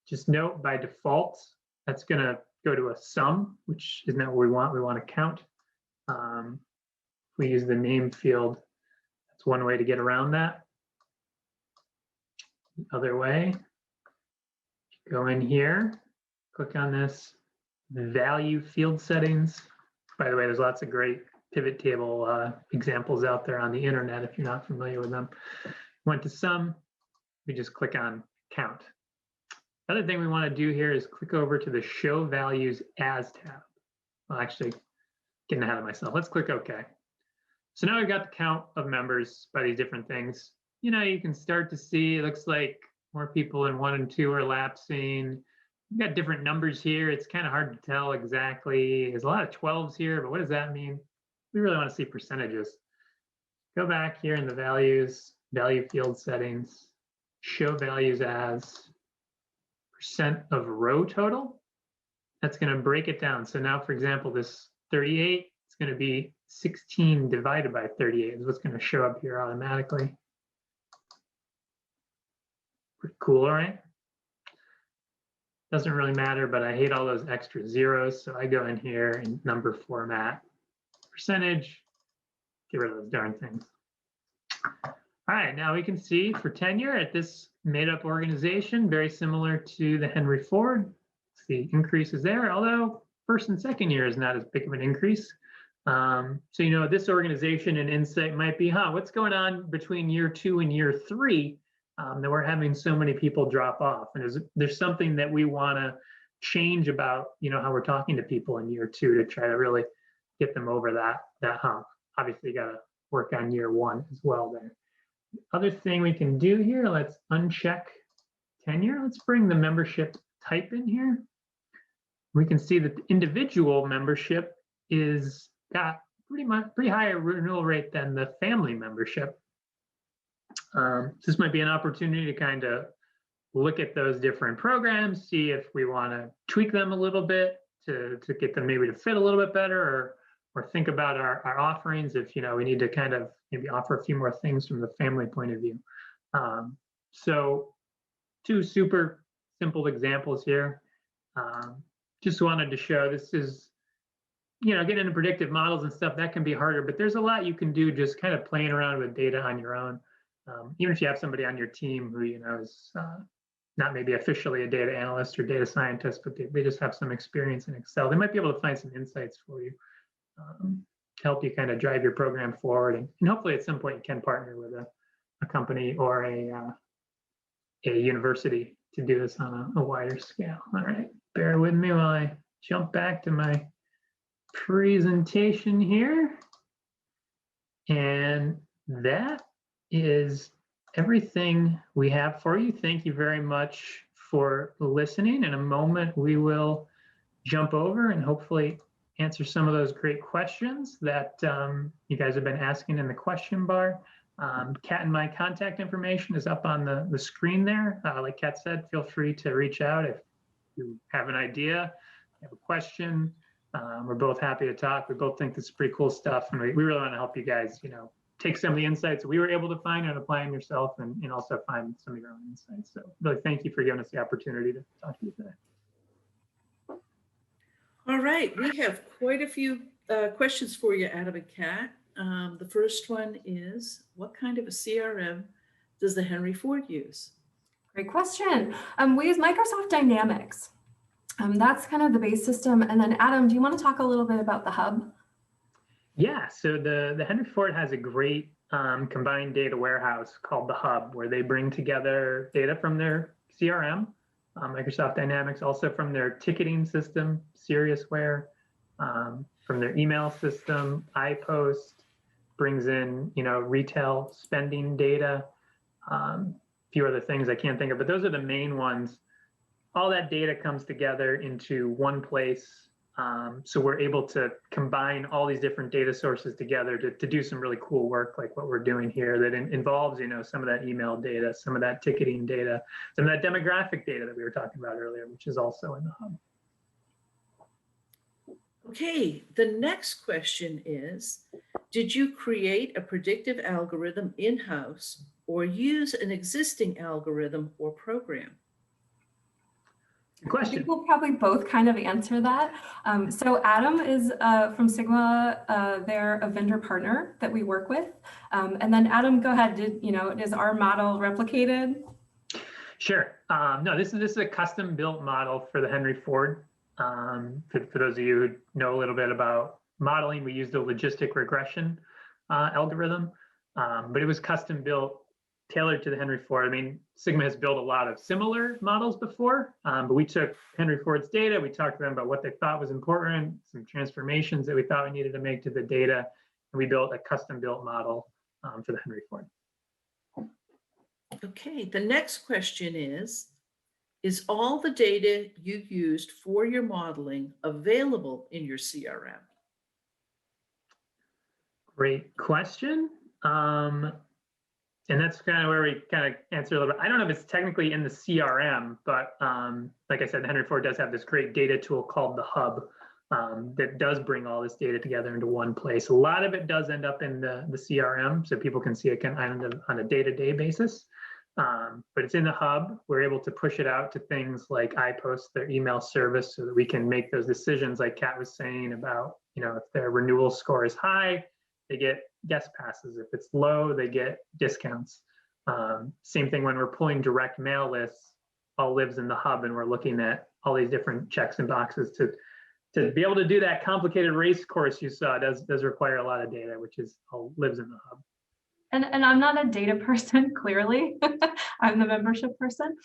Just note by default, that's going to go to a sum, which is not what we want. We want to count. If we use the name field, that's one way to get around that. The other way, go in here, click on this value field settings. By the way, there's lots of great pivot table examples out there on the internet if you're not familiar with them. Went to sum, we just click on count. Other thing we want to do here is click over to the Show Values As tab. Well, actually, getting ahead of myself. Let's click OK. So now we've got the count of members by these different things. You know, you can start to see, it looks like more people in 1 and 2 are lapsing. We've got different numbers here. It's kind of hard to tell exactly. There's a lot of 12s here, but what does that mean? We really want to see percentages. Go back here in the values, value field settings, show values as percent of row total. That's going to break it down. So now, for example, this 38, it's going to be 16 divided by 38 is what's going to show up here automatically. Pretty cool, right? Doesn't really matter, but I hate all those extra zeros. So I go in here in number format, percentage, get rid of those darn things. All right, now we can see for tenure at this made-up organization, very similar to the Henry Ford. The increase is there, although first and second year is not as big of an increase. So, you know, this organization and insight might be, what's going on between year 2 and year 3 that we're having so many people drop off? And there's something that we want to change about, you know, how we're talking to people in year 2 to try to really get them over that hump. Obviously, you got to work on year 1 as well there. Other thing we can do here, let's uncheck tenure. Let's bring the membership type in here. We can see that the individual membership is got pretty higher renewal rate than the family membership. This might be an opportunity to kind of look at those different programs, see if we want to tweak them a little bit to get them maybe to fit a little bit better, or think about our offerings if, you know, we need to kind of maybe offer a few more things from the family point of view. So 2 super simple examples here. Just wanted to show this is, you know, getting into predictive models and stuff, that can be harder, but there's a lot you can do just kind of playing around with data on your own. Even if you have somebody on your team who, you know, is not maybe officially a data analyst or data scientist, but they just have some experience in Excel, they might be able to find some insights for you to help you kind of drive your program forward. And hopefully at some point you can partner with a company or a university to do this on a wider scale. All right, bear with me while I jump back to my presentation here. And that is everything we have for you. Thank you very much for listening. In a moment, we will jump over and hopefully answer some of those great questions that you guys have been asking in the question bar. Kat and my contact information is up on the screen there. Like Kat said, feel free to reach out if you have an idea, you have a question, We're both happy to talk. We both think this is pretty cool stuff, and we really want to help you guys, take some of the insights we were able to find and apply them yourself, and also find some of your own insights. So really thank you for giving us the opportunity to talk to you today. All right, we have quite a few questions for you, Adam and Kat. The first one is, what kind of a CRM does the Henry Ford use? Great question. We use Microsoft Dynamics. That's kind of the base system. And then Adam, do you want to talk a little bit about the hub? Yeah, so the Henry Ford has a great combined data warehouse called the Hub, where they bring together data from their CRM, Microsoft Dynamics, also from their ticketing system, SiriusWare, from their email system, iPost, brings in retail spending data, a few other things I can't think of, but those are the main ones. All that data comes together into one place. So we're able to combine all these different data sources together to do some really cool work like what we're doing here that involves, some of that email data, some of that ticketing data, some of that demographic data that we were talking about earlier, which is also in the Hub. Okay, the next question is, did you create a predictive algorithm in-house or use an existing algorithm or program? Good question. I think we'll probably both kind of answer that. So Adam is from Sigma. They're a vendor partner that we work with. And then Adam, go ahead. Is our model replicated? Sure. No, this is a custom built model for the Henry Ford. For those of you who know a little bit about modeling, we used a logistic regression algorithm, but it was custom built, tailored to the Henry Ford. I mean, Sigma has built a lot of similar models before, but we took Henry Ford's data, we talked to them about what they thought was important, some transformations that we thought we needed to make to the data, and we built a custom built model for the Henry Ford. Okay, the next question is all the data you used for your modeling available in your CRM? Great question. And that's kind of where we kind of answer a little bit. I don't know if it's technically in the CRM, but like I said, the Henry Ford does have this great data tool called the Hub that does bring all this data together into one place. A lot of it does end up in the CRM, so people can see it on a day-to-day basis. But it's in the Hub. We're able to push it out to things like iPost, their email service, so that we can make those decisions like Kat was saying about, if their renewal score is high, they get guest passes. If it's low, they get discounts. Same thing when we're pulling direct mail lists, all lives in the Hub, and we're looking at all these different checks and boxes to be able to do that complicated race course you saw does require a lot of data, which is all lives in the Hub. And I'm not a data person, clearly. I'm the membership person.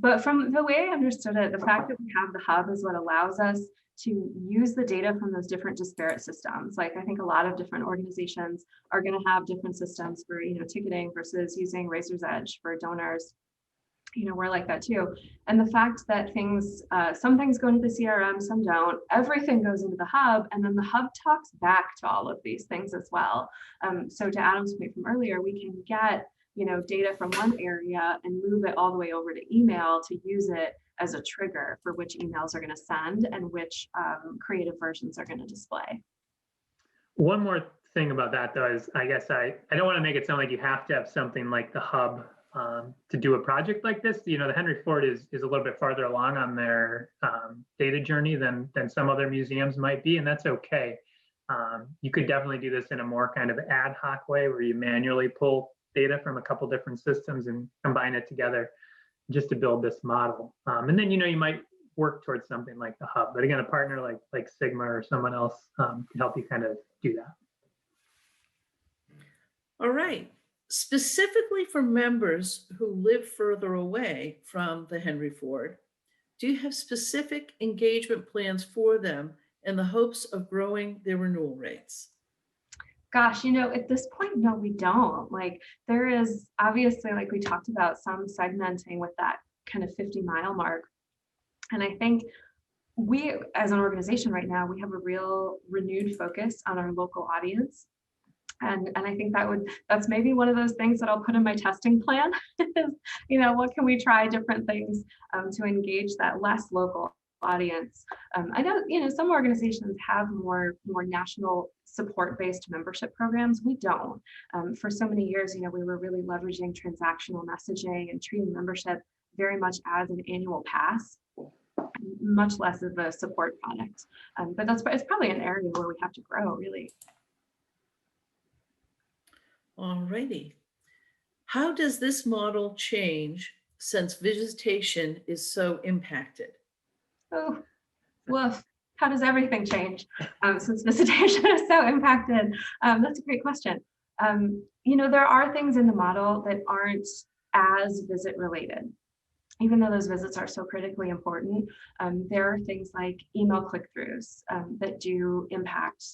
But from the way I understood it, the fact that we have the Hub is what allows us to use the data from those different disparate systems. Like, I think a lot of different organizations are going to have different systems for, ticketing versus using Razor's Edge for donors. We're like that too. And the fact that some things go into the CRM, some don't, everything goes into the Hub, and then the Hub talks back to all of these things as well. So to Adam's point from earlier, we can get, data from one area and move it all the way over to email to use it as a trigger for which emails are going to send and which creative versions are going to display. One more thing about that, though, is I guess I don't want to make it sound like you have to have something like the Hub to do a project like this. The Henry Ford is a little bit farther along on their data journey than some other museums might be, and that's okay. You could definitely do this in a more kind of ad hoc way where you manually pull data from a couple different systems and combine it together just to build this model. And then, you might work towards something like the Hub. But again, a partner like Sigma or someone else can help you kind of do that. All right. Specifically for members who live further away from the Henry Ford, do you have specific engagement plans for them in the hopes of growing their renewal rates? Gosh, at this point, no, we don't. Like, there is obviously, like we talked about, some segmenting with that kind of 50-mile mark. And I think we, as an organization right now, we have a real renewed focus on our local audience. And I think that's maybe one of those things that I'll put in my testing plan is, what can we try different things to engage that less local audience. I know, some organizations have more national support-based membership programs. We don't. For so many years, we were really leveraging transactional messaging and treating membership very much as an annual pass, much less of a support product. But it's probably an area where we have to grow, really. All righty. How does this model change since visitation is so impacted? Oh, woof. How does everything change since visitation is so impacted? That's a great question. There are things in the model that aren't as visit related. Even though those visits are so critically important, there are things like email click-throughs that do impact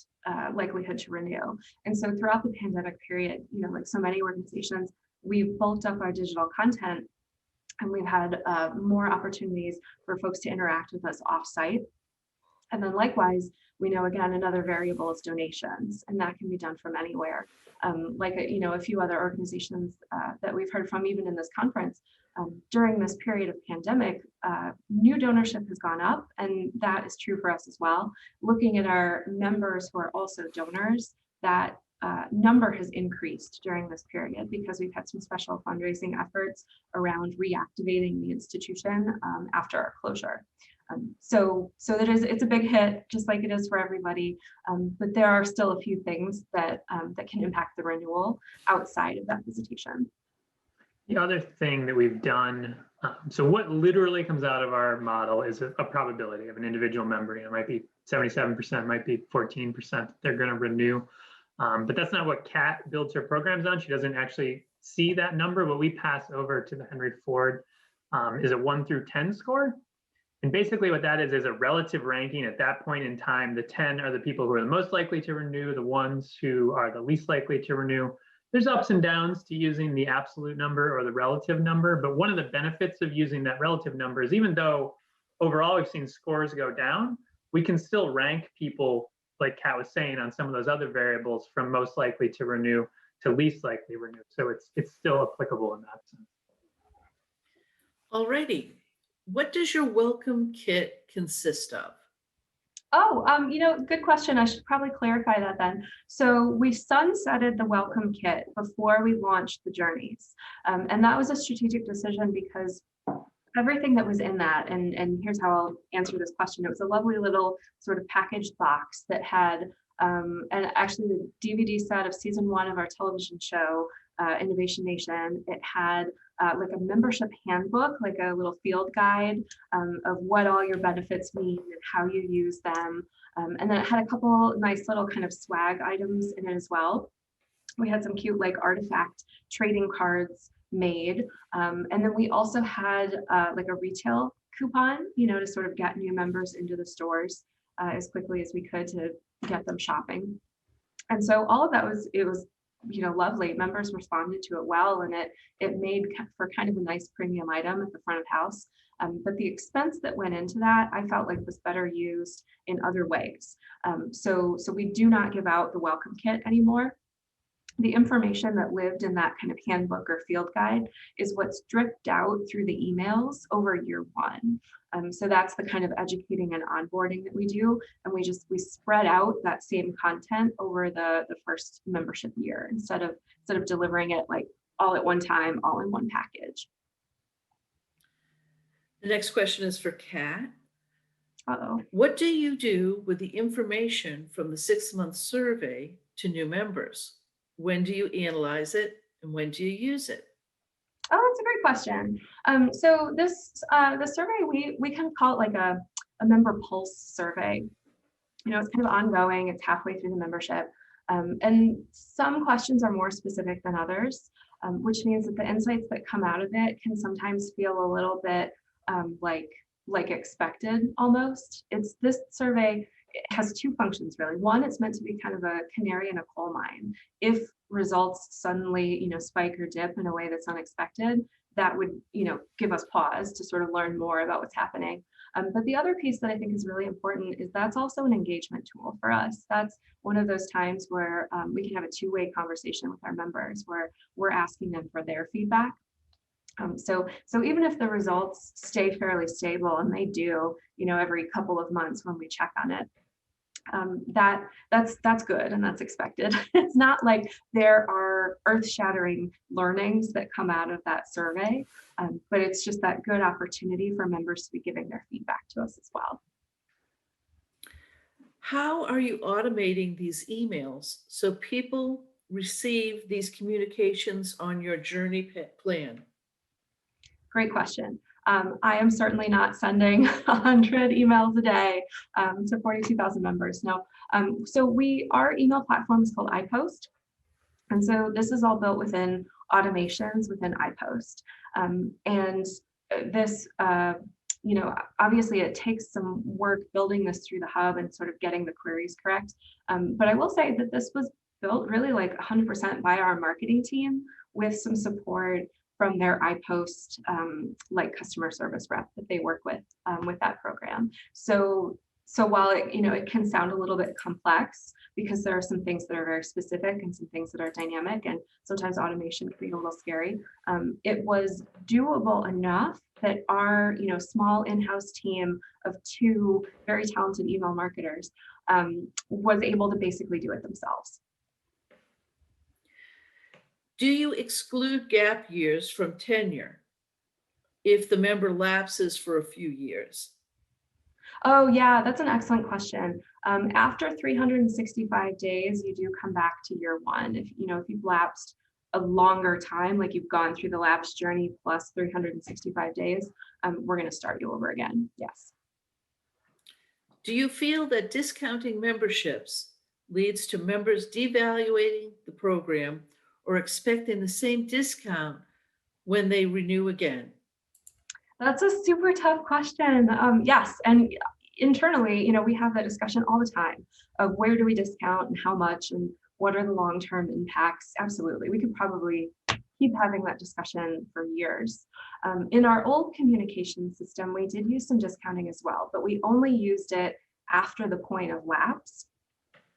likelihood to renew. And so throughout the pandemic period, like so many organizations, we've bulked up our digital content, and we've had more opportunities for folks to interact with us off-site. And then likewise, we know, again, another variable is donations, and that can be done from anywhere. Like a few other organizations that we've heard from even in this conference, during this period of pandemic, new donorship has gone up, and that is true for us as well. Looking at our members who are also donors, that number has increased during this period because we've had some special fundraising efforts around reactivating the institution after our closure. So it's a big hit, just like it is for everybody. But there are still a few things that can impact the renewal outside of that visitation. The other thing that we've done, so what literally comes out of our model is a probability of an individual member. It might be 77%, might be 14% they're going to renew. But that's not what Kat builds her programs on. She doesn't actually see that number. What we pass over to the Henry Ford is a 1 through 10 score. And basically what that is a relative ranking at that point in time. The 10 are the people who are the most likely to renew, the ones who are the least likely to renew. There's ups and downs to using the absolute number or the relative number, but one of the benefits of using that relative number is even though overall we've seen scores go down, we can still rank people, like Kat was saying, on some of those other variables from most likely to renew to least likely renew. So it's still applicable in that sense. Alrighty. What does your welcome kit consist of? Oh, good question. I should probably clarify that then. So we sunsetted the welcome kit before we launched the journeys. And that was a strategic decision because everything that was in that, and here's how I'll answer this question. It was a lovely little sort of packaged box that had, and actually the DVD set of season 1 of our television show, Innovation Nation. It had like a membership handbook, like a little field guide of what all your benefits mean and how you use them. And then it had a couple nice little kind of swag items in it as well. We had some cute like artifact trading cards made. And then we also had like a retail coupon, to sort of get new members into the stores as quickly as we could to get them shopping. And so all of that was lovely. Members responded to it well, and it made for kind of a nice premium item at the front of house. But the expense that went into that, I felt like was better used in other ways. So we do not give out the welcome kit anymore. The information that lived in that kind of handbook or field guide is what's dripped out through the emails over year 1. So that's the kind of educating and onboarding that we do. And we spread out that same content over the first membership year instead of delivering it like all at one time, all in one package. The next question is for Kat. Uh-oh. What do you do with the information from the 6-month survey to new members? When do you analyze it and when do you use it? Oh, that's a great question. So the survey, we kind of call it like a member pulse survey. It's kind of ongoing. It's halfway through the membership. And some questions are more specific than others, which means that the insights that come out of it can sometimes feel a little bit like expected almost. This survey, it has 2 functions really. One, it's meant to be kind of a canary in a coal mine. If results suddenly, spike or dip in a way that's unexpected, that would, give us pause to sort of learn more about what's happening. But the other piece that I think is really important is that's also an engagement tool for us. That's one of those times where we can have a 2-way conversation with our members where we're asking them for their feedback. So even if the results stay fairly stable, and they do, every couple of months when we check on it, that's good and that's expected. It's not like there are earth-shattering learnings that come out of that survey, but it's just that good opportunity for members to be giving their feedback to us as well. How are you automating these emails so people receive these communications on your journey plan? Great question. I am certainly not sending 100 emails a day to 42,000 members. No. So our email platform is called iPost. And so this is all built within automations within iPost. And this, obviously it takes some work building this through the hub and sort of getting the queries correct. But I will say that this was built really like 100% by our marketing team with some support from their iPost like customer service rep that they work with that program. So while it can sound a little bit complex because there are some things that are very specific and some things that are dynamic, and sometimes automation can be a little scary, it was doable enough that our small in-house team of 2 very talented email marketers was able to basically do it themselves. Do you exclude gap years from tenure if the member lapses for a few years? Oh yeah, that's an excellent question. After 365 days, you do come back to year 1. If you've lapsed a longer time, like you've gone through the lapse journey plus 365 days, we're going to start you over again. Yes. Do you feel that discounting memberships leads to members devaluating the program or expecting the same discount when they renew again? That's a super tough question. Yes, and internally, we have that discussion all the time of where do we discount and how much and what are the long-term impacts. Absolutely, we could probably keep having that discussion for years. In our old communication system, we did use some discounting as well, but we only used it after the point of lapse.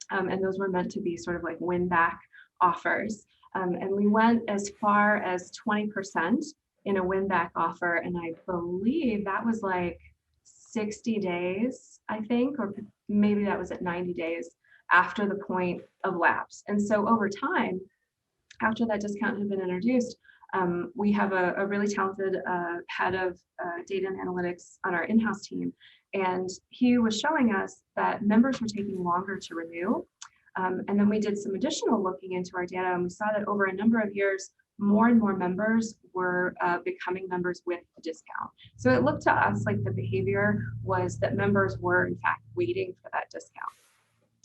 And those were meant to be sort of like win-back offers. And we went as far as 20% in a win-back offer. And I believe that was like 60 days, I think, or maybe that was at 90 days after the point of lapse. And so over time, after that discount had been introduced, we have a really talented head of data and analytics on our in-house team. And he was showing us that members were taking longer to renew. And then we did some additional looking into our data, and we saw that over a number of years, more and more members were becoming members with a discount. So it looked to us like the behavior was that members were in fact waiting for that discount.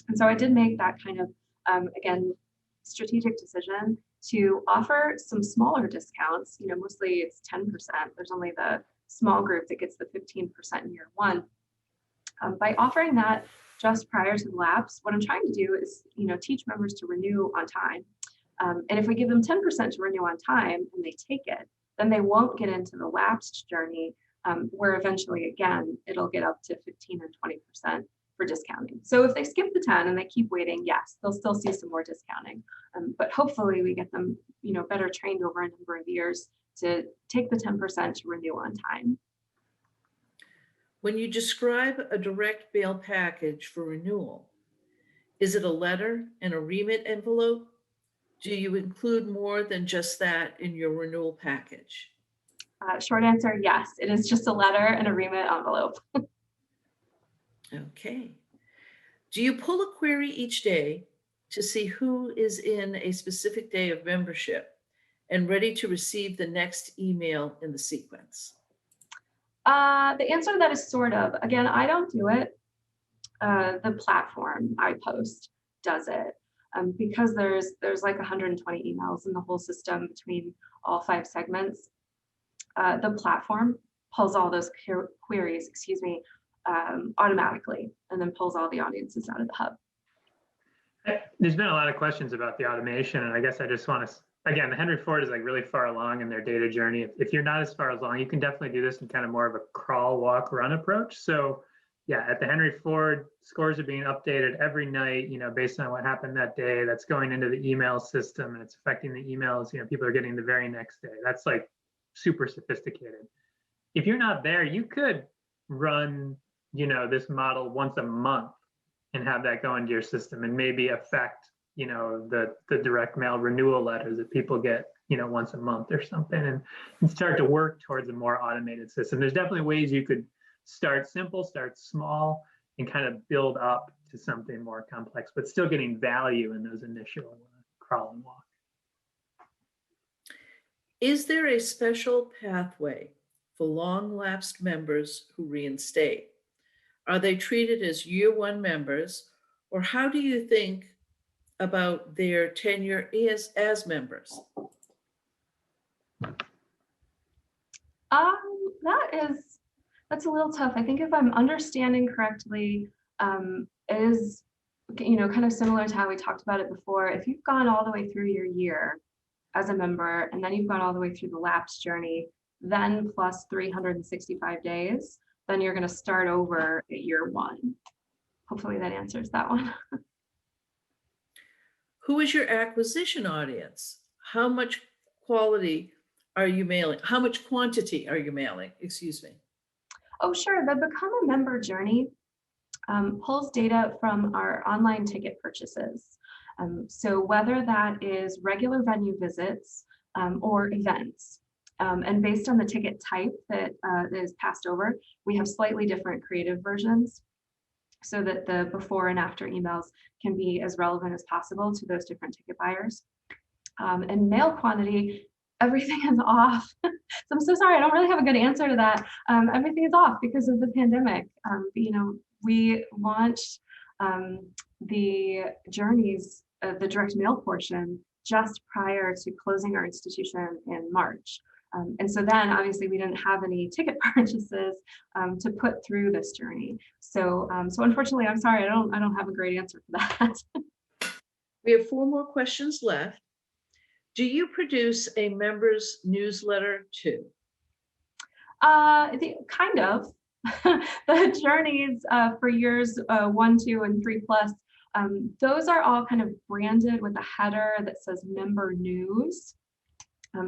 And so I did make that kind of, again, strategic decision to offer some smaller discounts. Mostly it's 10%. There's only the small group that gets the 15% in year 1. By offering that just prior to the lapse, what I'm trying to do is, teach members to renew on time. And if we give them 10% to renew on time and they take it, then they won't get into the lapsed journey where eventually, again, it'll get up to 15 and 20% for discounting. So if they skip the 10 and they keep waiting, yes, they'll still see some more discounting. But hopefully we get them, better trained over a number of years to take the 10% to renew on time. When you describe a direct mail package for renewal, is it a letter and a remit envelope? Do you include more than just that in your renewal package? Short answer, yes. It is just a letter and a remit envelope. Okay. Do you pull a query each day to see who is in a specific day of membership and ready to receive the next email in the sequence? The answer to that is sort of. Again, I don't do it. The platform iPost does it because there's like 120 emails in the whole system between all 5 segments. The platform pulls all those queries, automatically, and then pulls all the audiences out of the hub. There's been a lot of questions about the automation, and I guess I just want to, again, the Henry Ford is like really far along in their data journey. If you're not as far along, you can definitely do this in kind of more of a crawl, walk, run approach. So yeah, at the Henry Ford, scores are being updated every night, based on what happened that day. That's going into the email system and it's affecting the emails, people are getting the very next day. That's like super sophisticated. If you're not there, you could run, this model once a month and have that go into your system and maybe affect, the direct mail renewal letters that people get, once a month or something, and start to work towards a more automated system. There's definitely ways you could start simple, start small, and kind of build up to something more complex, but still getting value in those initial crawl and walk. Is there a special pathway for long lapsed members who reinstate? Are they treated as year one members, or how do you think about their tenure as members? That's a little tough. I think if I'm understanding correctly, it is, kind of similar to how we talked about it before. If you've gone all the way through your year as a member, and then you've gone all the way through the lapse journey, then plus 365 days, then you're going to start over at year one. Hopefully that answers that one. Who is your acquisition audience? How much quality are you mailing? How much quantity are you mailing? Excuse me. Oh, sure. The Become a Member journey pulls data from our online ticket purchases. So whether that is regular venue visits or events, and based on the ticket type that is passed over, we have slightly different creative versions so that the before and after emails can be as relevant as possible to those different ticket buyers. And mail quantity, everything is off. So I'm so sorry, I don't really have a good answer to that. Everything is off because of the pandemic. We launched the journeys, the direct mail portion, just prior to closing our institution in March. And so then obviously we didn't have any ticket purchases to put through this journey. So unfortunately, I'm sorry, I don't have a great answer for that. We have 4 more questions left. Do you produce a members newsletter too? Kind of. The journeys for years 1, 2, and 3 plus, those are all kind of branded with a header that says member news.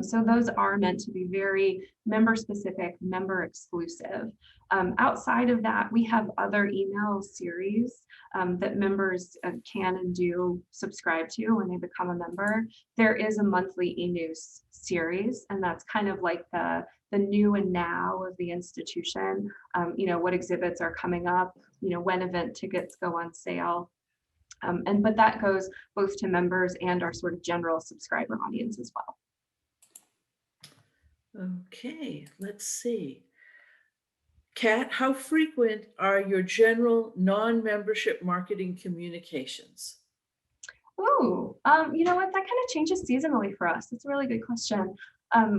So those are meant to be very member specific, member exclusive. Outside of that, we have other email series that members can and do subscribe to when they become a member. There is a monthly e-news series, and that's kind of like the new and now of the institution. What exhibits are coming up, when event tickets go on sale. But that goes both to members and our sort of general subscriber audience as well. Okay, let's see. Kat, how frequent are your general non-membership marketing communications? Oh, you know what? That kind of changes seasonally for us. That's a really good question.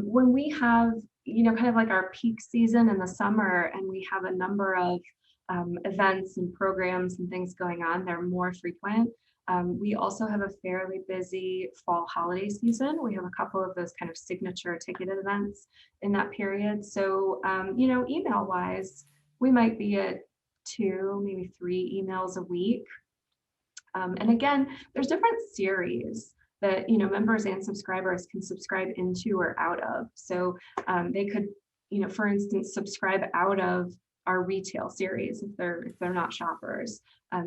When we have, kind of like our peak season in the summer, and we have a number of events and programs and things going on, they're more frequent. We also have a fairly busy fall holiday season. We have a couple of those kind of signature ticketed events in that period. So, email wise, we might be at 2, maybe 3 emails a week. And again, there's different series that, members and subscribers can subscribe into or out of. So they could, for instance, subscribe out of our retail series if they're not shoppers,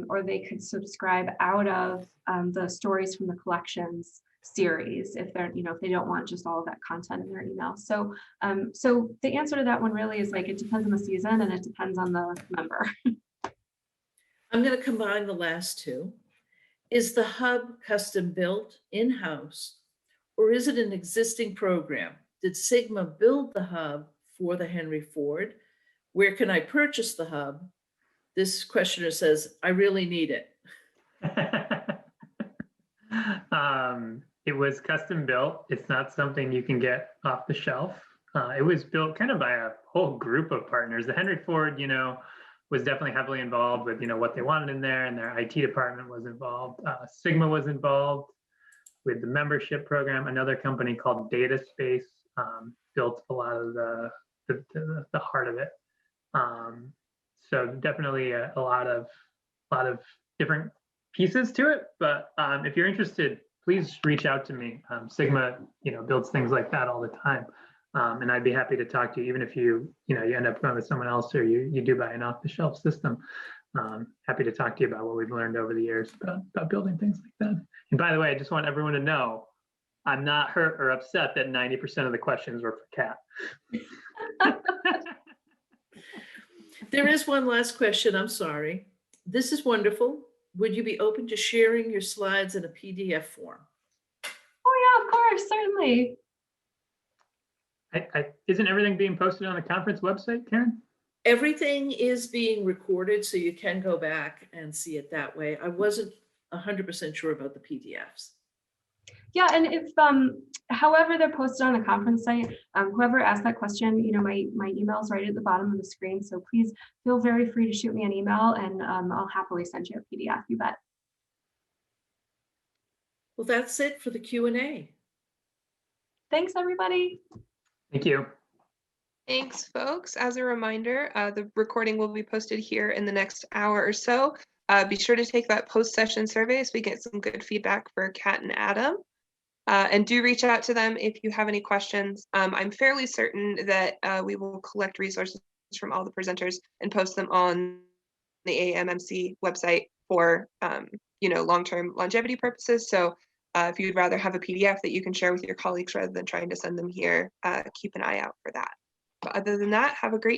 or they could subscribe out of the stories from the collections series if they're, if they don't want just all of that content in their email. So the answer to that one really is like, it depends on the season and it depends on the member. I'm going to combine the last 2. Is the hub custom built in-house, or is it an existing program? Did Sigma build the hub for the Henry Ford? Where can I purchase the hub? This questioner says, I really need it. It was custom built. It's not something you can get off the shelf. It was built kind of by a whole group of partners. The Henry Ford, was definitely heavily involved with, what they wanted in there, and their IT department was involved. Sigma was involved with the membership program. Another company called Data Space built a lot of the heart of it. So definitely a lot of different pieces to it. But if you're interested, please reach out to me. Sigma, builds things like that all the time. And I'd be happy to talk to you, even if you end up going with someone else or you do buy an off-the-shelf system. Happy to talk to you about what we've learned over the years about building things like that. And by the way, I just want everyone to know, I'm not hurt or upset that 90% of the questions were for Kat. There is one last question. I'm sorry. This is wonderful. Would you be open to sharing your slides in a PDF form? Oh yeah, of course, certainly. Isn't everything being posted on the conference website, Karen? Everything is being recorded, so you can go back and see it that way. I wasn't 100% sure about the PDFs. Yeah, and if however they're posted on the conference site, whoever asked that question, my email's right at the bottom of the screen. So please feel very free to shoot me an email, and I'll happily send you a PDF. You bet. Well, that's it for the Q&A. Thanks, everybody. Thank you. Thanks, folks. As a reminder, the recording will be posted here in the next hour or so. Be sure to take that post-session survey so we get some good feedback for Kat and Adam. And do reach out to them if you have any questions. I'm fairly certain that we will collect resources from all the presenters and post them on the AMMC website for long-term longevity purposes. So if you'd rather have a PDF that you can share with your colleagues rather than trying to send them here, keep an eye out for that. But other than that, have a great